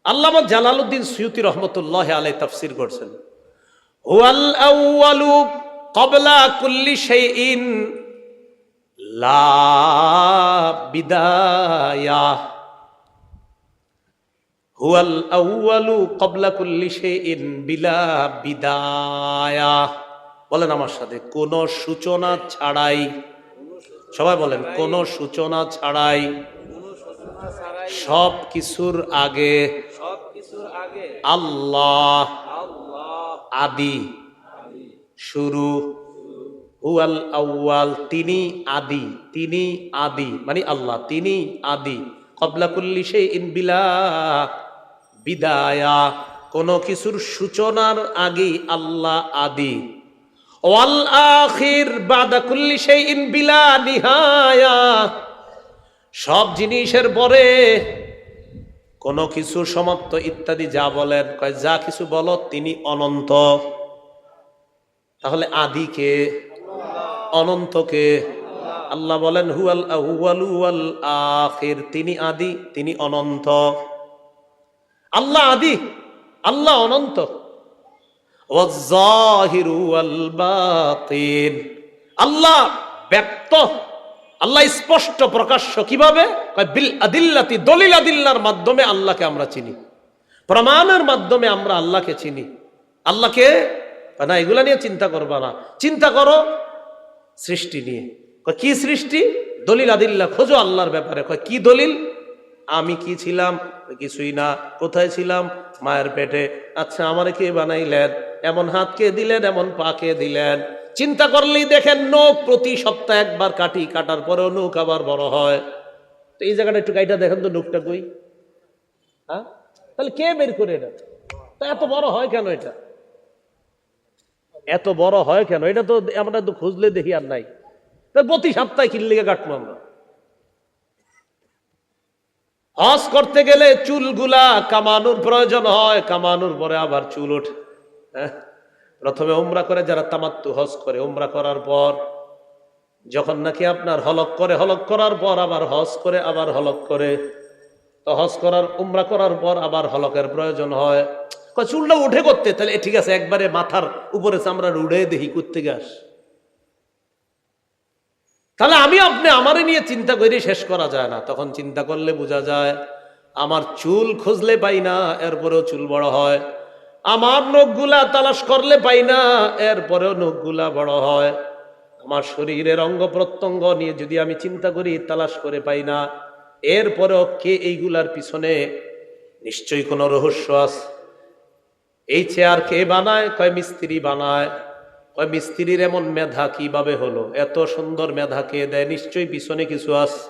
আল্লামা জালালউদ্দিন সুয়ুতী রহমতুল্লাহ আলাইহি তাফসীর করেছেন হুয়াল আউয়ালু ক্বাবলা কুল্লি শাইইন লা বিদায়া, হুয়াল আউয়ালু ক্বাবলা কুল্লি শাইইন বিলা বিদায়া। বলেন আমার সাথে, কোন সূচনা ছাড়াই, সবাই বলেন কোন সূচনা ছাড়াই, সব কিছুর আগে আল্লাহ আদি, শুরু। হুয়াল আউয়াল, তিনি আদি, তিনি আদি মানে আল্লাহ, তিনি আদি। ক্বাবলা কুল্লি শাইইন বিলা বিদায়া, কোন কিছুর সূচনার আগে আল্লাহ আদি। ওয়াল আখির বাদা কুল্লি শাইইন বিলা নিহায়া, সব জিনিসের পরে কোন কিছু সমাপ্ত ইত্যাদি যা বলেন, কয় যা কিছু বলো তিনি অনন্ত। তাহলে আদি কে? অনন্ত কে? আল্লাহ বলেন হুয়াল আউয়ালু ওয়াল আখির, তিনি আদি, তিনি অনন্ত। আল্লাহ আদি, আল্লাহ অনন্ত। ওয়াজ যাহিরু ওয়াল বাতিন, আল্লাহ ব্যক্ত, আল্লাহ স্পষ্ট প্রকাশ্য। কিভাবে? বিল আদিল্লাতি, দলিল আদিল্লার মাধ্যমে আল্লাহকে আমরা চিনি, প্রমাণের মাধ্যমে আমরা আল্লাহকে চিনি। আল্লাহকে না এগুলা নিয়ে চিন্তা করবা না, চিন্তা করো সৃষ্টি নিয়ে। কি সৃষ্টি? দলিল আদিল্লা খোঁজো আল্লাহর ব্যাপারে। কি দলিল? আমি কি ছিলাম? কিছুই না। কোথায় ছিলাম? মায়ের পেটে। আচ্ছা, আমারে কে বানাইলেন? এমন হাত কে দিলেন? এমন পা কে দিলেন? চিন্তা করলেই দেখেন নখ প্রতি সপ্তাহে একবার কাটি, কাটার পরেও নখ আবার বড় হয়। তো এই জায়গাটা একটু গাইটা দেখেন তো নুকটা কই। হ্যাঁ, তাহলে কে বের করে এটা? তা এত বড় হয় কেন এটা? এত বড় হয় কেন? এটা তো আমরা তো খুঁজলে দেখি আর নাই। তার প্রতি সপ্তাহে কিনলে কাটবো আমরা। হজ করতে গেলে চুলগুলা কামানোর প্রয়োজন হয়, কামানোর পরে আবার চুল ওঠে। হ্যাঁ, প্রথমে উমরা করে যারা তামাত্তু হজ করে, উমরা করার পর যখন নাকি আপনার হলক করে, হলক করার পর আবার হজ করে, আবার হলক করে, তো হজ করার উমরা করার পর আবার হলকের প্রয়োজন হয়। চুলটা উঠে করতে, তাহলে ঠিক আছে, একবারে মাথার উপরে চামড়া উড়ে দেখি করতে গাছ। তাহলে আমি আপনি আমারে নিয়ে চিন্তা করে শেষ করা যায় না। তখন চিন্তা করলে বোঝা যায় আমার চুল খুঁজলে পাই না, এরপরেও চুল বড় হয়। আমার নখগুলা তালাশ করলে পাই না, এরপরেও নখগুলা বড় হয়। আমার শরীরের অঙ্গ প্রত্যঙ্গ নিয়ে যদি আমি চিন্তা করি, তালাশ করে পাই না, এরপরেও কে এইগুলার পিছনে নিশ্চয়ই কোনো রহস্য আছে। এই চেয়ার কে বানায়? কয় মিস্ত্রি বানায়। কয় মিস্ত্রির এমন মেধা কিভাবে হলো? এত সুন্দর মেধা কে দেয়? নিশ্চয়ই পিছনে কিছু আছে।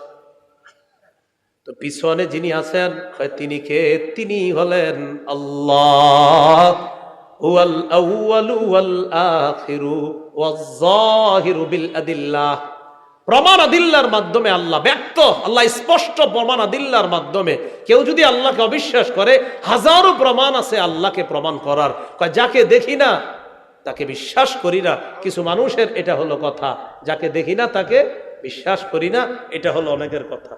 তো পিছনে যিনি আছেন, কয় তিনি কে? তিনি হলেন আল্লাহ। হুয়াল আউয়ালু ওয়াল আখিরু ওয়াজ যাহিরু বিল আদিল্লাহ। প্রমাণ আদিল্লার মাধ্যমে আল্লাহ ব্যক্ত, আল্লাহ স্পষ্ট প্রমাণ আদিল্লার মাধ্যমে। কেউ যদি আল্লাহকে অবিশ্বাস করে, হাজারো প্রমাণ আছে আল্লাহকে প্রমাণ করার। যাকে দেখি না তাকে বিশ্বাস করি না। কিছু মানুষের এটা হলো কথা, যাকে দেখি না তাকে বিশ্বাস করি না, এটা হলো অনেকের কথা।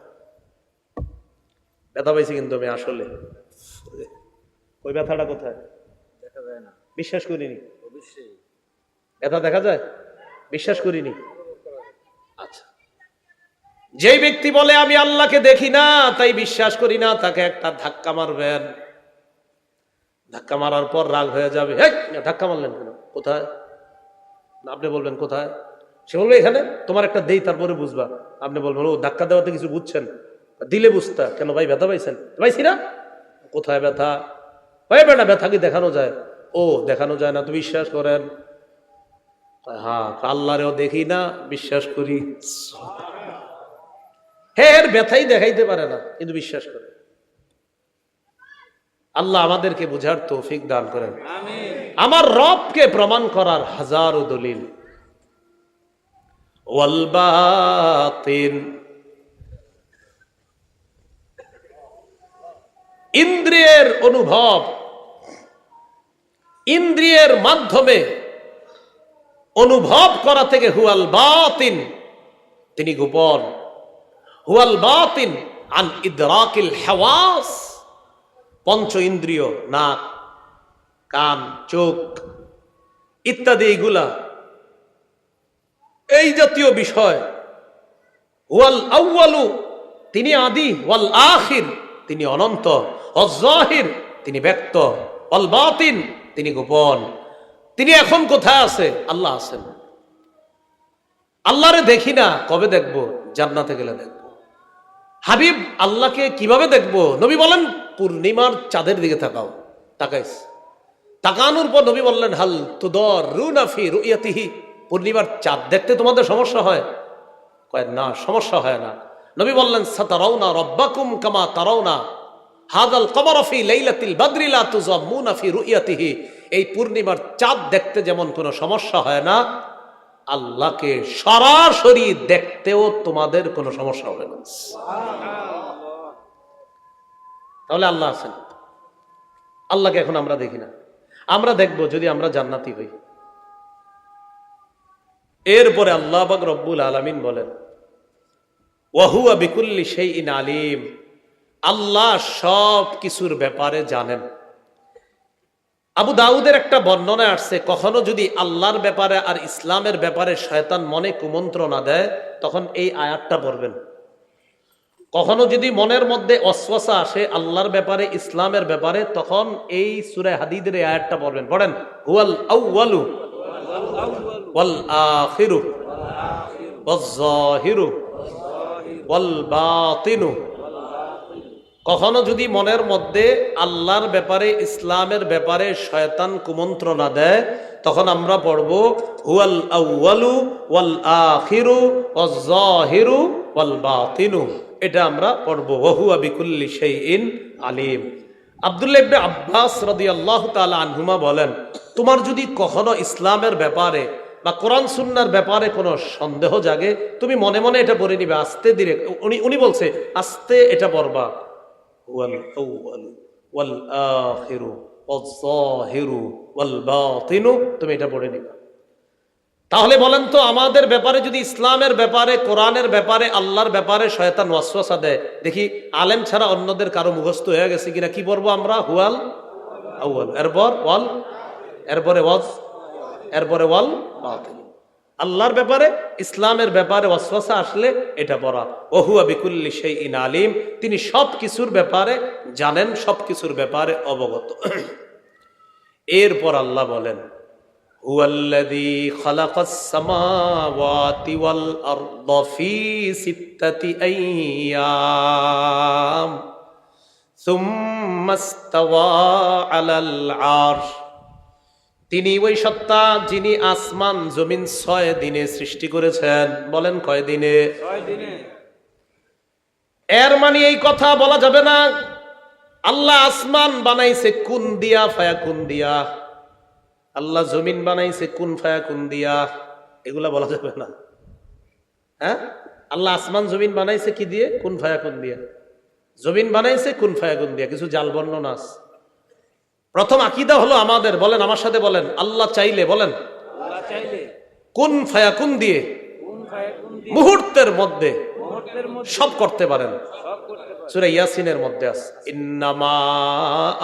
ব্যথা পাইছি কিন্তু আমি আসলে। ওই ব্যথাটা কোথায়? দেখা যায় না, বিশ্বাস করিনি। ব্যথা দেখা যায়, বিশ্বাস করিনি। আচ্ছা, যেই ব্যক্তি বলে আমি আল্লাহকে দেখি না তাই বিশ্বাস করি না, তাকে একটা ধাক্কা মারবেন। ধাক্কা মারার পর রাগ হয়ে যাবে, ধাক্কা মারলেন কেন? কোথায়? আপনি বলবেন কোথায়? সে বলবে এখানে। তোমার একটা দেই, তারপরে বুঝবা। আপনি বলবেন ও ধাক্কা দেওয়াতে কিছু বুঝছেন, দিলে বুঝতা। কেন ভাই, ব্যথা পাইছেন? পাইছি না। কোথায় ব্যথা? ওই বেটা, ব্যথা কি দেখানো যায়? ও দেখানো যায় না তো বিশ্বাস করেন? হ্যাঁ, আল্লাহরেও দেখি না, বিশ্বাস করি। হ্যাঁ, ব্যথাই দেখাইতে পারে না, কিন্তু বিশ্বাস করে। আল্লাহ আমাদেরকে বুঝার তৌফিক দান করেন। আমার রবকে প্রমাণ করার হাজারো দলিল। ওয়াল বাতিন, ইন্দ্রিয়ের অনুভব, ইন্দ্রিয়ের মাধ্যমে অনুভব করা থেকে হুয়াল বাতিন, তিনি গোপন। হুয়াল বাতিন আন ইদরাকিল হাওয়াস, পঞ্চ ইন্দ্রিয়, নাক, কান, চোখ ইত্যাদি, এইগুলা এই জাতীয় বিষয়। ওয়াল আউয়ালু, তিনি আদি। ওয়াল আখির, তিনি অনন্ত। ওয়াজ যাহির, তিনি ব্যক্ত। ওয়াল বাতিন, তিনি গোপন। তিনি এখন কোথায় আছে? আল্লাহ আছেন। আল্লাহরে দেখি না, কবে দেখব? জান্নাতে গেলে দেখব। হাবিব আল্লাহকে কিভাবে দেখব? নবী বলেন পূর্ণিমার চাঁদের দিকে তাকাও। তাকাইস, তাকানোর পর নবী বললেন হাল তুদাররুনা ফি রুয়াতিহি, পূর্ণিমার চাঁদ দেখতে তোমাদের সমস্যা হয়? কয় না, সমস্যা হয় না। নবী বললেন সাতারাউনা রাব্বাকুম কামা তারাউনা হাদাল কমর ফি লাইলাতিল বদরি লা তুযাম্মুনা ফি রুয়াতিহি। এই পূর্ণিমার চাঁদ দেখতে যেমন কোনো সমস্যা হয় না, আল্লাহকে সরাসরি দেখতেও তোমাদের কোনো সমস্যা হবে না। তাহলে আল্লাহ আছেন। আল্লাহকে এখন আমরা দেখি না, আমরা দেখব যদি আমরা জান্নাতি হই। এরপরে আল্লাহ পাক রব্বুল আলামিন বলেন ওয়া হুয়া বিকুল্লি শাইইন আলিম, আল্লাহ সব কিছুর ব্যাপারে জানেন। আবু দাউদের একটা বর্ণনায় আসছে, কখনো যদি আল্লাহর ব্যাপারে আর ইসলামের ব্যাপারে শয়তান মনে কুমন্ত্রণা দেয়, তখন এই আয়াতটা পড়বেন। কখনো যদি মনের মধ্যে ওয়াসওয়াসা আসে আল্লাহর ব্যাপারে, ইসলামের ব্যাপারে, তখন এই সূরা হাদীদের এই আয়াতটা পড়বেন। পড়েন, হুয়াল আউয়ালু ওয়াল আখিরু ওয়াজ যাহিরু ওয়াল বাতিনু। কখনো যদি মনের মধ্যে আল্লাহর ব্যাপারে, ইসলামের ব্যাপারে শয়তান কুমন্ত্রণা দেয়, তখন আমরা পড়ব হুয়াল আউয়ালু ওয়াল আখিরু ওয়াজ যাহিরু ওয়াল বাতিনু। এটা আমরা পড়বো। ওয়া হুয়া বিকুল্লি শাইইন আলিম। আব্দুল্লাহ ইবনে আব্বাস রাদিয়াল্লাহু তাআলা আনহুমা বলেন, তোমার যদি কখনো ইসলামের ব্যাপারে বা কোরআন সুন্নাহর ব্যাপারে কোনো সন্দেহ জাগে, তুমি মনে মনে এটা পড়ে নিবে, আস্তে ধীরে। উনি বলছে আস্তে এটা পড়বা, হুয়াল আউয়ালু ওয়াল আখিরু ওয়াজ যাহিরু ওয়াল বাতিনু, তুমি এটা পড়ে নিবা। তাহলে বলেন তো, আমাদের ব্যাপারে যদি ইসলামের ব্যাপারে, কোরআনের ব্যাপারে, আল্লাহর ব্যাপারে শয়তান ওয়াসওয়াসা দেয়, দেখি আলেম ছাড়া অন্যদের কারো মুখস্থ হয়ে গেছে কিনা। কি পড়বো আমরা? হুয়াল আউয়াল, এরপর ওয়াল, এরপরে ওয়াজ, এরপরে ওয়াল বাতিন। আল্লাহর ব্যাপারে, ইসলামের ব্যাপারে ওয়াসওয়াসা আসলে এটা পড়া। ওয়া হুয়া বিকুল্লি শাইইন আলিম, তিনি সব কিছুর ব্যাপারে জানেন, সব কিছুর ব্যাপারে অবগত। এরপর আল্লাহ বলেন, হুয়াল্লাযী খালাকাস সামাওয়াতি ওয়াল আরদা ফি সিত্তাতি আইয়াম সুম্মা ইসতাওয়া আলাল আরশ, তিনি ওই সত্তা যিনি আসমান জমিন 6 দিনে সৃষ্টি করেছেন। বলেন কয় দিনে? 6 দিনে। এর মানে এই কথা বলা যাবে না আল্লাহ আসমান বানাইছে কুন দিয়া ফায়াকুন দিয়া, আল্লাহ জমিন বানাইছে কুন ফায়াকুন দিয়া, এগুলা বলা যাবে না। হ্যাঁ, আল্লাহ আসমান জমিন বানাইছে কি দিয়ে? কুন ফায়াকুন দিয়া। জমিন বানাইছে কুন ফায়াকুন দিয়া, কিছু জাল বর্ণনা আছে। প্রথম আকীদা হলো আমাদের, বলেন আমার সাথে বলেন, আল্লাহ চাইলে, বলেন আল্লাহ চাইলে কুন ফায়াকুন দিয়ে মুহূর্তের মধ্যে সব করতে পারেন। সূরা ইয়াসিনের মধ্যে আছে, ইন্নামা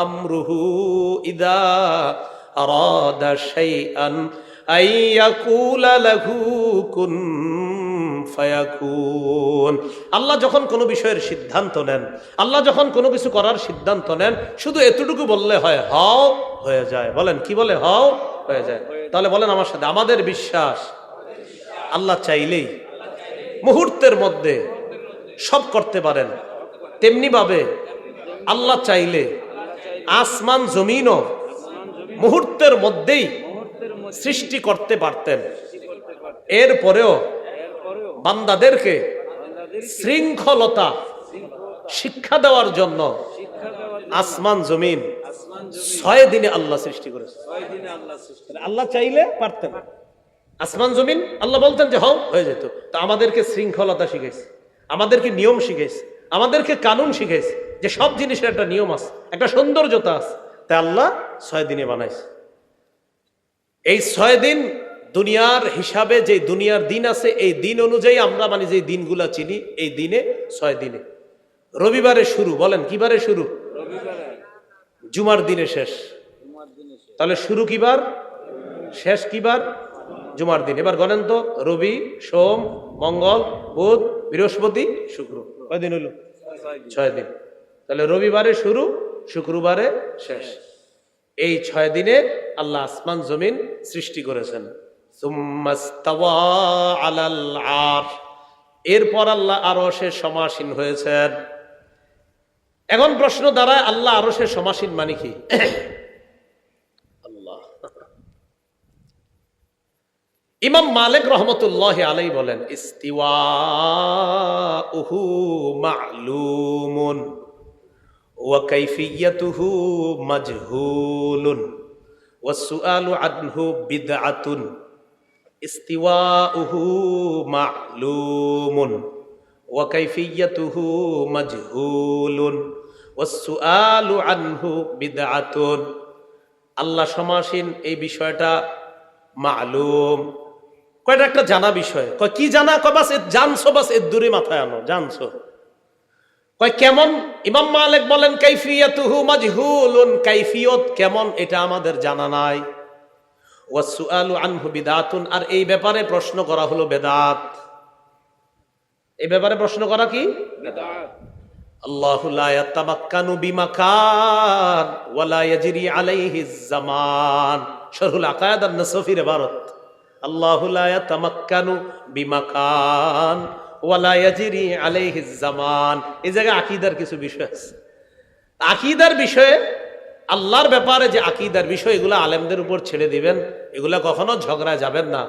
আমরুহু ইদা আরাদা শাইআন আইয়াকুলা লাহু কুন ফায়াকুন। আল্লাহ যখন কোনো বিষয়ের সিদ্ধান্ত নেন, আল্লাহ যখন কোনো কিছু করার সিদ্ধান্ত নেন, শুধু এতটুকু বললে হয়, হও, হয়ে যায়। বলেন কি বলে? হও, হয়ে যায়। তাহলে বলেন আমার সাথে, আমাদের বিশ্বাস আল্লাহ চাইলেই মুহূর্তের মধ্যে সব করতে পারেন। তেমনি ভাবে আল্লাহ চাইলে আসমান জমিনও মুহূর্তের মধ্যেই সৃষ্টি করতে পারতেন। এরপরেও বান্দাদেরকে শৃঙ্খলতা শিক্ষা দেওয়ার জন্য আসমান জমিন 6 দিনে আল্লাহ সৃষ্টি করেছে। আল্লাহ চাইলে পারতেন, আসমান জমিন আল্লাহ বলতেন যে হও, হয়ে যেত। তা আমাদেরকে শৃঙ্খলতা শিখেছে, আমাদেরকে নিয়ম শিখেছে, আমাদেরকে কানুন শিখেছে, যে সব জিনিসের একটা নিয়ম আছে, একটা সৌন্দর্যতা আছে। তাই আল্লাহ 6 দিনে বানাইছে। এই 6 দিন দুনিয়ার হিসাবে, যে দুনিয়ার দিন আছে, এই দিন অনুযায়ী আমরা মানে যে দিনগুলা চিনি, এই দিনে 6 দিনে। রবিবারে শুরু, বলেন কিবারে শুরু? জুমার দিনে শেষ। তাহলে শুরু কিবার, শেষ কিবার? জুমার দিন। এবার গণেন তো, রবি, সোম, মঙ্গল, বুধ, বৃহস্পতি, শুক্র, কয় দিন হলো? 6 দিন। তাহলে রবিবারে শুরু, শুক্রবারে শেষ। এই 6 দিনে আল্লাহ আসমান জমিন সৃষ্টি করেছেন। সুম্মা ইসতাওয়া আলাল আরশ, এরপর আল্লাহ আরশে সমাসীন হয়েছেন। এখন প্রশ্ন দাঁড়ায়, আল্লাহ আরশে সমাসীন মানে কি? আল্লাহ, ইমাম মালিক রহমতুল্লাহি আলাইহি বলেন, ইস্তিওয়াউহু মা'লুমুন ওয়া কাইফিয়াতুহু মাজহুলুন ওয়াস সুআলু আনহু বিদআতুন। ইস্তিওয়াউহু মা'লুমুন ওয়া কাইফিয়াতুহু মাজহুলুন ওয়াস সুআলু আনহু বিদআতুন। আল্লাহ সমাসীন, এই বিষয়টা মা'লুম। কয়টা একটা জানা বিষয়। কয় কি জানা? কয় বাস জানছো, বাস এর দূরে মাথায় আনো, জানছো। কয় কেমন? ইমাম মালিক বলেন, কাইফিয়াতুহু মাজহুলুন, কাইফিয়ত কেমন এটা আমাদের জানা নাই। ওয়াস সুআলু আনহু বিদআতুন, আর এই ব্যাপারে প্রশ্ন করা হলো বেদাত। এই ব্যাপারে প্রশ্ন করা কি? বেদাত। আল্লাহু লা ইয়াতামাক্কানু বিমাকান ওয়া লা ইয়াজরি আলাইহিজ জামান। শরহুল আকায়েদ আন-নাসফির ইবারত, আল্লাহু লা ইয়াতামাক্কানু বিমাকান ওয়া লা ইয়াজরি আলাইহিজ জামান। এই জায়গায় আকীদার কিছু বিষয় আছে। আকীদার বিষয়ে, আল্লাহর ব্যাপারে যে আকীদার বিষয়, এগুলো আলেমদের উপর ছেড়ে দিবেন, এগুলা কখনো ঝগড়া যাবেন না।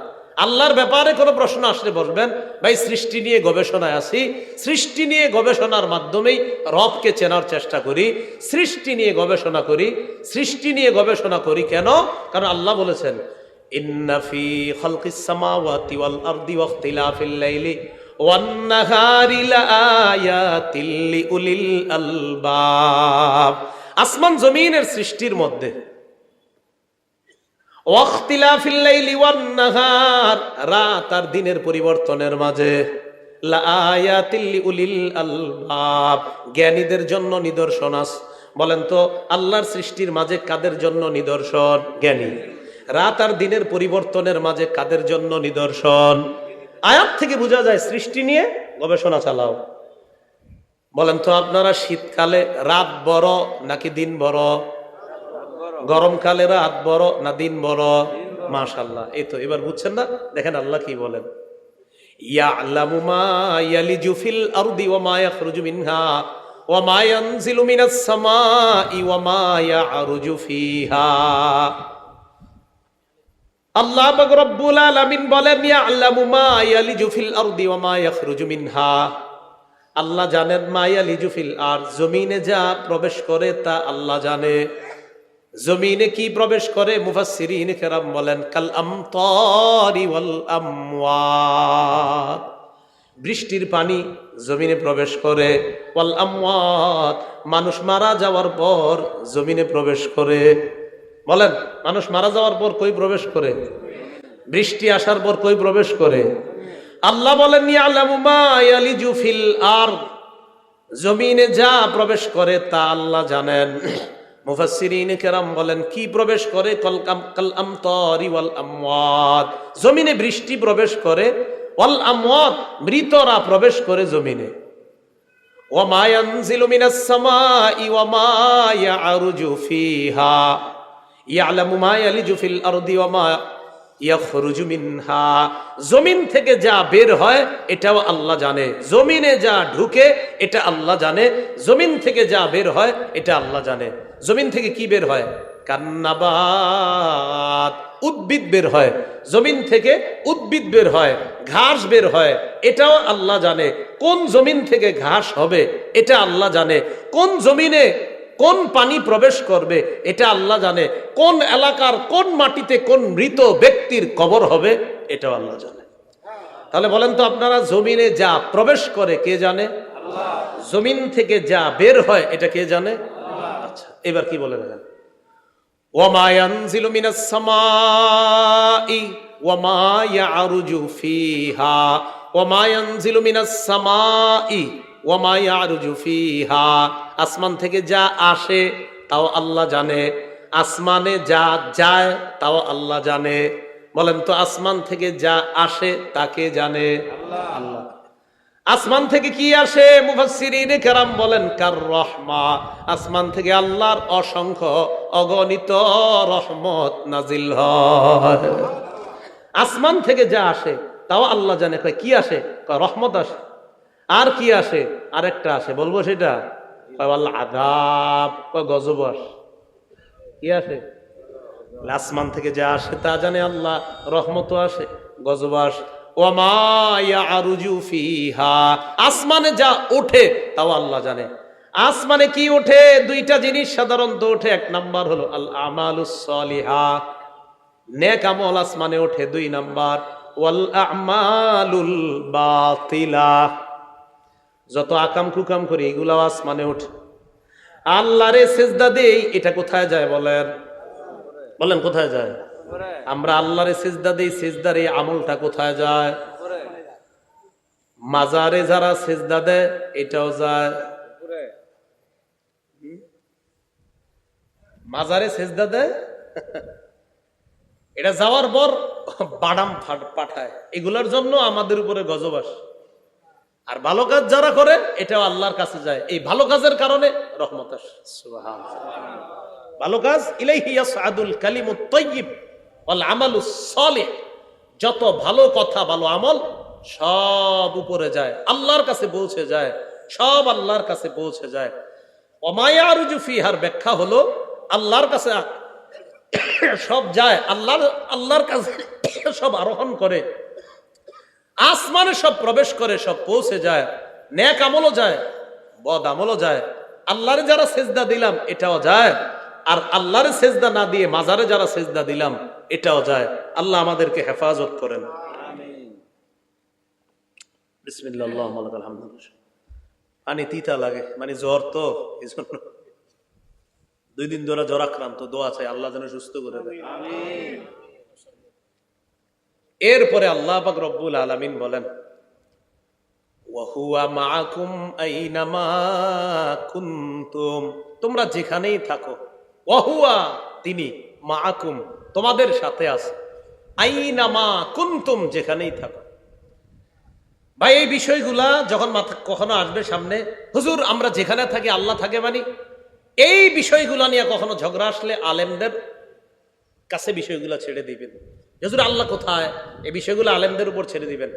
আল্লাহর ব্যাপারে কোনো প্রশ্ন আসলে বলবেন ভাই সৃষ্টি নিয়ে গবেষণায় আছি, সৃষ্টি নিয়ে গবেষণার মাধ্যমেই রবকে চেনার চেষ্টা করি, সৃষ্টি নিয়ে গবেষণা করি। সৃষ্টি নিয়ে গবেষণা করি কেন? কারণ আল্লাহ বলেছেন ইন্না ফি খালকিস সামাওয়াতি ওয়াল আরদি ওয়া ইখতিলাফিল লাইলি ওয়ান নাহারি লাআয়াতিল লিউলিল আলবাব। আসমান জমিনের সৃষ্টির মধ্যে ওয়াখতিলাফিল লাইলি ওয়ান নাহার, রাত আর দিনের পরিবর্তনের মাঝে, লাআয়াতিল লিউলিল আলবাব, জ্ঞানীদের জন্য নিদর্শন আছে। বলেন তো আল্লাহর সৃষ্টির মাঝে কাদের জন্য নিদর্শন? জ্ঞানী। রাত আর দিনের পরিবর্তনের মাঝে কাদের জন্য নিদর্শন? আয়াত থেকে বোঝা যায় সৃষ্টি নিয়ে গবেষণা চালাও। বলেন তো আপনারা শীতকালে রাত বড় নাকি দিন বড়? গরমকালে রাত বড় না দিন বড়? মাশাআল্লাহ, এই তো এবার বুঝছেন না? দেখেন আল্লাহ কি বলেন, ইয়ালামু মা ইয়ালিজু ফিল আরদি ওয়া মা ইয়াখরুজু মিনহা ওয়া মা ইয়ানজিলু মিনাস সামাই ওয়া মা ইয়ারুজু ফিহা। আল্লাহ পাক রব্বুল আলামিন বলেন ইয়ালামু মা ইয়ালিজু ফিল আরদি ওয়া মা ইয়াখরুজু মিনহা। আল্লাহ জানেন মা ইয়ালিজু ফিল আরদ, জমিনে যা প্রবেশ করে তা আল্লাহ জানে। জমিনে কি প্রবেশ করে? মুফাসসিরিন কেরাম বলেন কাল আমতারি ওয়াল আমওয়াত, বৃষ্টির পানি জমিনে প্রবেশ করে। ওয়াল আমওয়াত, মানুষ মারা যাওয়ার পর জমিনে প্রবেশ করে। বলেন মানুষ মারা যাওয়ার পর কই প্রবেশ করে? বৃষ্টি আসার পর কই প্রবেশ করে? আল্লাহ বলেন ইয়ালামু মা ইয়ালিজু ফিল আরদ, জমিনে যা প্রবেশ করে তা আল্লাহ জানেন। মুফাসসিরিন কেরাম বলেন কি প্রবেশ করে? কাল আমতারি ওয়াল আমওয়াত, জমিনে বৃষ্টি প্রবেশ করে। ওয়াল আমওয়াত, মৃতরা প্রবেশ করে জমিনে। ওয়া মা ইয়ানজিলু মিনাস সামাই ওয়া মা ইয়ারুজু ফিহা, ইয়ালামু মা ইয়ালিজু ফিল আরদি ওয়া মা ইয়াখরুজু মিনহা, জমিন থেকে যা বের হয় এটাও আল্লাহ জানে। জমিনে যা ঢুকে এটা আল্লাহ জানে, জমিন থেকে যা বের হয় এটা আল্লাহ জানে। জমিন থেকে কি বের হয়? কান্নাবাত, উদ্ভিদ বের হয়। জমিন থেকে উদ্ভিদ বের হয়, ঘাস বের হয়, এটাও আল্লাহ জানে। কোন জমিন থেকে ঘাস হবে এটা আল্লাহ জানে। কোন জমিনে কোন পানি প্রবেশ করবে এটা আল্লাহ জানে। কোন এলাকার কোন মাটিতে কোন মৃত ব্যক্তির কবর হবে এটাও আল্লাহ জানে। তাহলে বলেন তো আপনারা জমিনে যা প্রবেশ করে কে জানে? আল্লাহ। জমিন থেকে যা বের হয় এটা কে জানে? আল্লাহ। আচ্ছা এবার কি বলে দেখেন, ওয়া মা ইয়ানজিলু মিনাস সামাই ওয়া মা ইয়ারুজু ফিহা, ওয়া মা ইয়ানজিলু মিনাস সামাই ওয়া মা ইয়ারুজু ফিহা, আসমান থেকে যা আসে তাও আল্লাহ জানে। আসমানে যা যায় তাও আল্লাহ জানে। বলেন তো আসমান থেকে যা আসে তাকে জানে? আল্লাহ। আসমান থেকে কি আসে? মুফাসসিরিন কেরাম বলেন কার রহমা, আসমান থেকে আল্লাহর অসংখ্য অগণিত রহমত নাজিল হয়। আসমান থেকে যা আসে তাও আল্লাহ জানে। কয় কি আসে? কয় রহমত আসে। আর কি আসে? আরেকটা আসে, বলবো সেটা? কয় আল্লাহ আযাব, কয় গজব আসে। কি আসে? আসমান থেকে যা আসে তা জানে আল্লাহ, রহমত আসে, গজব আসে। ওয়া মা ইয়ারুজু ফিহা, আসমানে যা ওঠে তাও আল্লাহ জানে। আসমানে কি ওঠে? দুইটা জিনিস সাধারণত ওঠে। এক নাম্বার হলো আল আমালুস সালিহা, নেক আমল আসমানে ওঠে। দুই নাম্বার ওয়াল আমালুল বাতিলা, যত আকাম কুকাম করি এগুলাও আসমানে ওঠে। আল্লাহরে সিজদা দেই, এটা কোথায় যায় বলেন? বলেন কোথায় যায়? আমরা আল্লাহরে সিজদা দেই, সিজদার এই আমলটা কোথায় যায়? মাজারে যারা সিজদা দেয় এটাও যায়। মাজারে সিজদা দেয়, এটা যাওয়ার পর বাদাম পাঠায়, এগুলোর জন্য আমাদের উপরে গজব আসে। আর ভালো কাজ যারা করে এটাও আল্লাহর কাছে যায়, এই ভালো কাজের কারণে রহমত আসে। সুবহানাল্লাহ। ভালো কাজ ইলাইহি ইয়াসআদুল কালিমুত তাইয়্যিব ওয়াল আমালুস সালিহ, যত ভালো কথা ভালো আমল সব উপরে যায়, আল্লাহর কাছে পৌঁছে যায়, সব আল্লাহর কাছে পৌঁছে যায়। ওয়া মা ইয়ারুজু ফিহার ব্যাখ্যা হলো আল্লাহর কাছে সব যায়, আল্লাহর কাছে সব আরোহণ করে, আসমানে সব প্রবেশ করে, সব পৌঁছে যায়, নেক আমলও যায়, বদ আমলও যায়। আল্লাহরে যারা সেজদা দিলাম এটাও যায়, আর আল্লাহরে সেজদা না দিয়ে মাজারে যারা সেজদা দিলাম এটাও যায়। আল্লাহ আমাদেরকে হেফাজত করেন। বিসমিল্লাহ, আল্লাহুম্মা লাকাল হামদু। পানি তিতা লাগে, মানে জ্বর তো এই জন্য 2 দিন ধরে জ্বর আক্রান্ত, দোয়া চাই আল্লাহ যেন সুস্থ করে দেয়। এরপরে আল্লাহ পাক রব্বুল আলামিন বলেন, ওয়া হুয়া মাআকুম আইনামা কুনতুম, তোমরা যেখানেই থাকো, ওয়া হুয়া, তিনি, মাআকুম, তোমাদের সাথে আছে, আইনামা কুনতুম, যেখানেই থাকো। ভাই এই বিষয়গুলা যখন কখনো আসবে সামনে, হুজুর আমরা যেখানে থাকি আল্লাহ থাকে মানি, এই বিষয়গুলা নিয়ে কখনো ঝগড়া আসলে আলেমদের কাছে বিষয়গুলা ছেড়ে দিবেন। হুজুর আল্লাহ কোথায়, এই বিষয়গুলো আলেমদের উপর ছেড়ে দিবেন।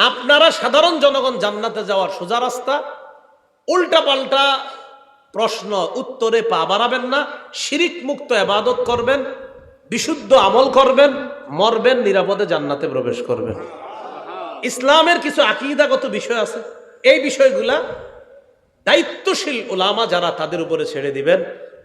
আপনারা সাধারণ জনগণ জান্নাতে যাওয়ার সোজা রাস্তা, উল্টা পাল্টা প্রশ্ন উত্তরে পা বাড়াবেন না, শিরিক মুক্ত ইবাদত করবেন, বিশুদ্ধ আমল করবেন, মরবেন নিরাপদে জান্নাতে প্রবেশ করবেন। ইসলামের কিছু আকীদাগত বিষয় আছে, এই বিষয়গুলা দায়িত্বশীল উলামা যারা তাদের উপরে ছেড়ে দিবেন,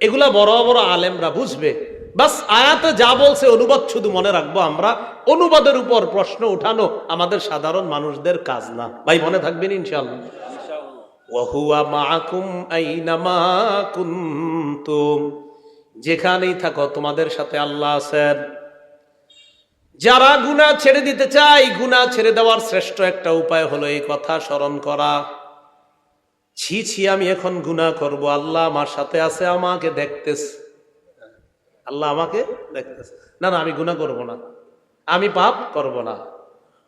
এগুলা বড় বড় আলেমরা বুঝবে। বাস আয়াতে যা বলছে অনুবাদ শুধু মনে রাখবো আমরা, অনুবাদের উপর প্রশ্ন উঠানো আমাদের সাধারণ মানুষদের কাজ না। ভাই মনে থাকবেন ইনশাআল্লাহ। ওয়া হুয়া মাআকুম আইনামা কুনতুম, যেখানেই থাকো তোমাদের সাথে আল্লাহ আছেন। যারা গুনাহ ছেড়ে দিতে চায়, গুনাহ ছেড়ে দেওয়ার শ্রেষ্ঠ একটা উপায় হলো এই কথা স্মরণ করা, ছি ছি আমি এখন গুনাহ করব, আল্লাহ আমার সাথে আছে, আমাকে দেখতেছে, আল্লাহ আমাকে দেখতেছে, না না আমি গুনাহ করব না, আমি পাপ করব না।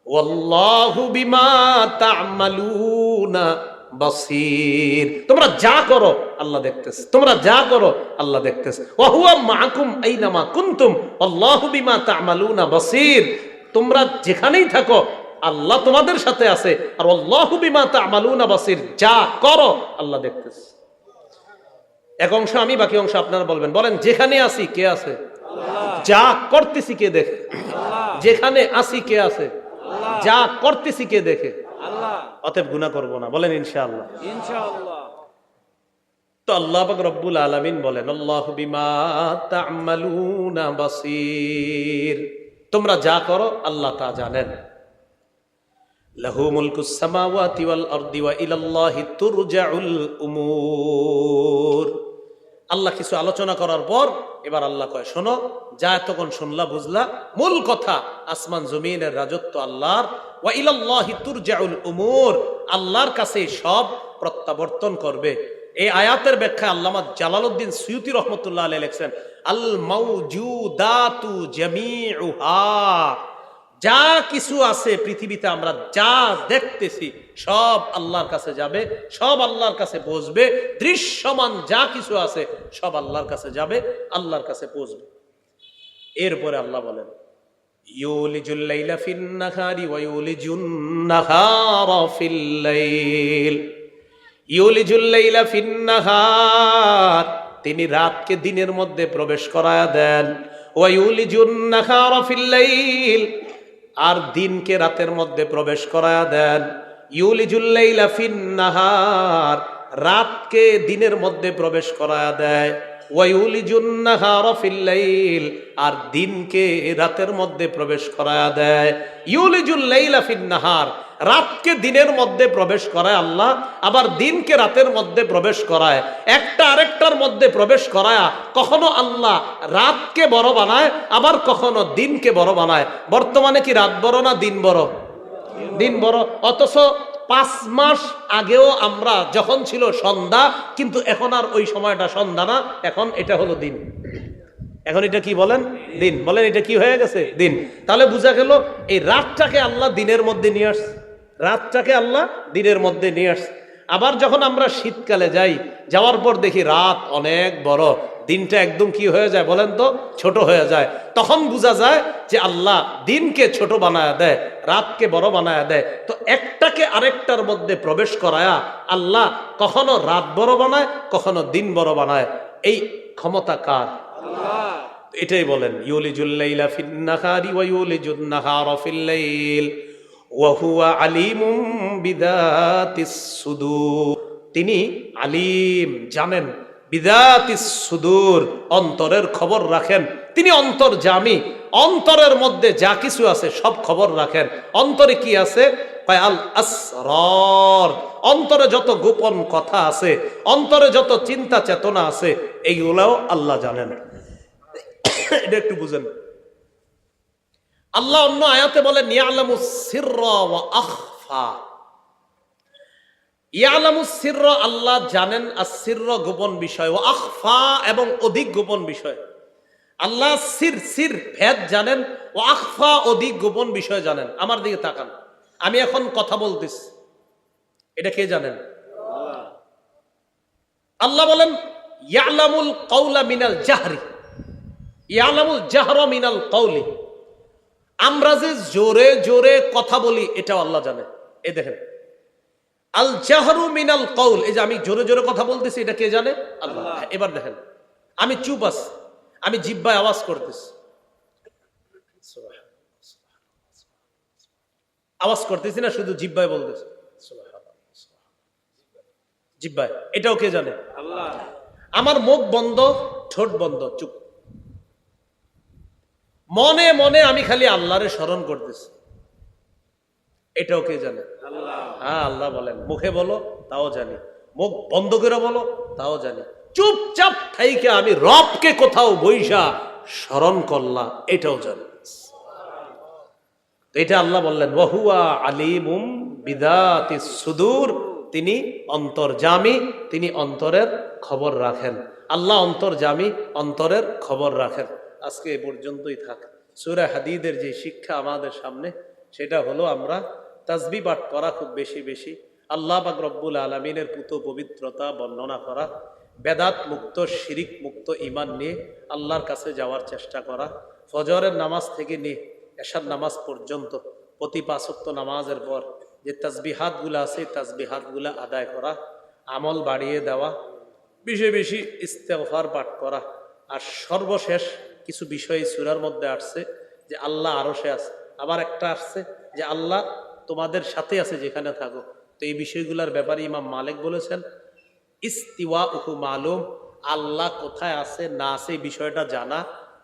ওয়াল্লাহু বিমা তা'মালুনা বাসীর, তোমরা যা করো আল্লাহ দেখতেছে, তোমরা যা করো আল্লাহ দেখতেছে। ওয়া হুয়া মাআকুম আইনামা কুনতুম আল্লাহু বিমা তা'মালুনা বাসীর, তোমরা যেখানেই থাকো আল্লাহ তোমাদের সাথে আছে, আর আল্লাহু বিমা তা'মালুনা বাসীর, যা করো আল্লাহ দেখতেছে। এক অংশ আমি, বাকি অংশ আপনারা বলবেন। বলেন যেখানে আছি কে আছে? আল্লাহ। যা করতেছি কে দেখে? আল্লাহ। যেখানে আছি কে আছে? আল্লাহ। যা করতেছি কে দেখে? আল্লাহ। অতএব গুনাহ করব না, বলেন ইনশাআল্লাহ। ইনশাআল্লাহ। তো আল্লাহ পাক রব্বুল আলামিন বলেন, আল্লাহু বিমা তা'মালুনা বাসীর, তোমরা যা করো আল্লাহ তা জানেন। লাহু মুলকুস সামাওয়াতি ওয়াল আরদি ওয়া ইলাল্লাহি তুরজাউল উমুর। আল্লাহ কিছু আলোচনা করার পর এবার আল্লাহ কয়, শোনো, যা এতক্ষণ শুনলা বুঝলা, মূল কথা আসমান জমিনের রাজত্ব আল্লাহর, ওয়া ইলাল্লাহি তুরজাউল উমুর, আল্লাহর কাছে সব প্রত্যাবর্তন করবে। এই আয়াতের ব্যাখ্যা আল্লামা জালালউদ্দিন সুয়ুতী রাহমাতুল্লাহ আলাইহি লিখছেন, আল মাওজুদাতু জামিউহা, যা কিছু আছে পৃথিবীতে আমরা যা দেখতেছি সব আল্লাহর কাছে যাবে, সব আল্লাহর কাছে পৌঁছবে। দৃশ্যমান যা কিছু আছে সব আল্লাহর কাছে যাবে, আল্লাহর কাছে পৌঁছবে। এরপরে আল্লাহ বলেন, ইউলিজুল লাইলা ফিন নাহারি ওয়া ইউলিজুন নাহারা ফিল লাইল, ইউলিজুল লাইলা ফিন নাহার, তিনি রাতকে দিনের মধ্যে প্রবেশ করায়া দেন, ওয়া ইউলিজুন নাহারা ফিল লাইল, আর দিনকে রাতের মধ্যে প্রবেশ করায়া দেন। ইউলিজুল লাইলা ফিন নাহার, রাতকে দিনের মধ্যে প্রবেশ করায়া দেয়। ওয়া ইউলিজুন নাহারা ফিল লাইল, আর দিনকে রাতের মধ্যে প্রবেশ করায়া দেয়। ইউলিজুল লাইলা ফিন নাহার, রাতকে দিনের মধ্যে প্রবেশ করায় আল্লাহ, আবার দিনকে রাতের মধ্যে প্রবেশ করায়। একটা আরেকটার মধ্যে প্রবেশ করায়, কখনো আল্লাহ রাতকে বড় বানায়, আবার কখনো দিনকে বড় বানায়। বর্তমানে কি রাত বড় না দিন বড়? দিন বড়। অথচ 5 মাস আগেও আমরা যখন ছিল সন্ধ্যা, কিন্তু এখন আর ওই সময়টা সন্ধ্যা না, এখন এটা হলো দিন। এখন এটা কি বলেন? দিন। বলেন এটা কি হয়ে গেছে? দিন। তাহলে বোঝা গেল এই রাতটাকে আল্লাহ দিনের মধ্যে নিয়ে আসছে, রাতটাকে আল্লাহ দিনের মধ্যে নিয়ে আসছে। আবার যখন আমরা শীতকালে যাই, যাওয়ার পর দেখি রাত অনেক বড়, দিনটা একদম কি হয়ে যায় বলেন তো? ছোট হয়ে যায়। তখন বোঝা যায় যে আল্লাহ দিনকে ছোট বানায় দেয়, রাতকে বড় বানায় দেয়। তো একটাকে আরেকটার মধ্যে প্রবেশ করায়া আল্লাহ কখনো রাত বড় বানায়, কখনো দিন বড় বানায়। এই ক্ষমতা কার? আল্লাহ। এটাই বলেন, ইউলিজুল লাইলা ফিন নাহারি ওয়া ইউলিজুন নাহারা ফিল লাইল ওয়া হুয়া আলিমুম বিযাতিস সুদূর। তিনি আলিম, জানেন, বিযাতিস সুদূর, অন্তরের খবর রাখেন। তিনি অন্তর্যামী, অন্তরের মধ্যে যা কিছু আছে সব খবর রাখেন। অন্তরে কি আছে? আল আসরার, অন্তরে যত গোপন কথা আছে, অন্তরে যত চিন্তা চেতনা আছে, এইগুলাও আল্লাহ জানেন। এটা একটু বুঝেন। আল্লাহ অন্য আয়াতে বলেন ইয়ালামুস সিররা ওয়া আখফা। ইয়ালামুস সিররা, আল্লাহ জানেন আস-সিররা, গোপন বিষয়, ওয়া আখফা, এবং অধিক গোপন বিষয়। আল্লাহ সির ভেদ জানেন, ওয়া আখফা, অধিক গোপন বিষয় জানেন। আমার দিকে তাকান, আমি এখন কথা বলতেছি, এটা কে জানেন? আল্লাহ বলেন ইয়ালামুল কাওলা মিনাল জাহরি, ইয়ালামুল জাহরা মিনাল কাওলি। আমরা যে জোরে জোরে কথা বলি এটাও আল্লাহ জানে। এই দেখেন, আল জাহরু মিনাল কাউল, এই যে আমি জোরে জোরে কথা বলতেছি এটা কে জানে? আল্লাহ। এবার দেখেন, আমি চুপ আছি, আমি জিহ্বায় আওয়াজ করতেছি, আওয়াজ করতেছি না, শুধু জিহ্বায় বলতেছি জিহ্বায়, এটাও কে জানে? আল্লাহ। আমার মুখ বন্ধ, ঠোঁট বন্ধ, চুপ, মনে মনে আমি খালি আল্লাহরে স্মরণ করতেছি, এটাও কে জানে? আল্লাহ। হ্যাঁ, আল্লাহ বলেন মুখে বলো তাও জানি, মুখ বন্ধ করে বলো তাও জানি, চুপচাপ থাইকে আমি রবকে কোথাও বইসা স্মরণ করলাম এটাও জানি। এটা আল্লাহ বললেন ওয়াহুয়া আলিমুম বিযাতিস সুদূর, তিনি অন্তর্যামী, তিনি অন্তরের খবর রাখেন। আল্লাহ অন্তর্যামী, অন্তরের খবর রাখেন। আজকে এ পর্যন্তই থাক। সূরা হাদীদের যে শিক্ষা আমাদের সামনে, সেটা হলো আমরা তাসবিহ পাঠ করা, খুব বেশি বেশি আল্লাহ পাক রব্বুল আলামিনের পুত পবিত্রতা বর্ণনা করা, বেদাত মুক্ত, শিরিক মুক্ত ঈমান নিয়ে আল্লাহর কাছে যাওয়ার চেষ্টা করা, ফজরের নামাজ থেকে নিয়ে এশার নামাজ পর্যন্ত প্রতি 5 ওয়াক্ত নামাজের পর যে তাসবিহাতগুলো আছে তাসবিহাতগুলো আদায় করা, আমল বাড়িয়ে দেওয়া, বেশি বেশি ইস্তেগফার পাঠ করা। আর সর্বশেষ কিছু বিষয় সূরার মধ্যে আসছে যে আল্লাহ আরশে আছে, আবার একটা আসছে যে আল্লাহ তোমাদের সাথে আছে যেখানে থাকো। তো এই বিষয়গুলোর ব্যাপারে ইমাম মালিক বলেছেন ইস্তিওয়াউহু মালুম, আল্লাহ কোথায় আছে না আছে এই বিষয়টা জানা,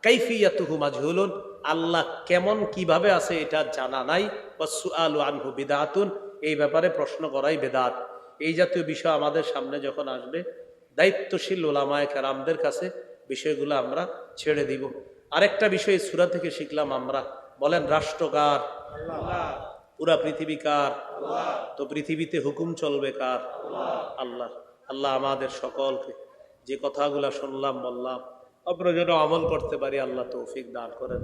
কাইফিয়াতুহু মাজহুলুন, আল্লাহ কেমন কিভাবে আছে এটা জানা নাই, ওয়াসসুআলু আনহু বিদআতুন, এই ব্যাপারে প্রশ্ন করাই বেদাত। এই জাতীয় বিষয় আমাদের সামনে যখন আসবে, দায়িত্বশীল উলামায়ে কেরামদের কাছে বিষয়গুলো আমরা ছেড়ে দিব। আরেকটা বিষয় সূরা থেকে শিখলাম আমরা, বলেন রাষ্ট্র কার? আল্লাহ। পুরা পৃথিবী কার? আল্লাহ। তো পৃথিবীতে হুকুম চলবে কার? আল্লাহ। আল্লাহ আমাদের সকলকে যে কথাগুলা শুনলাম বললাম আমরা যেন আমল করতে পারি, আল্লাহ তৌফিক দান করেন।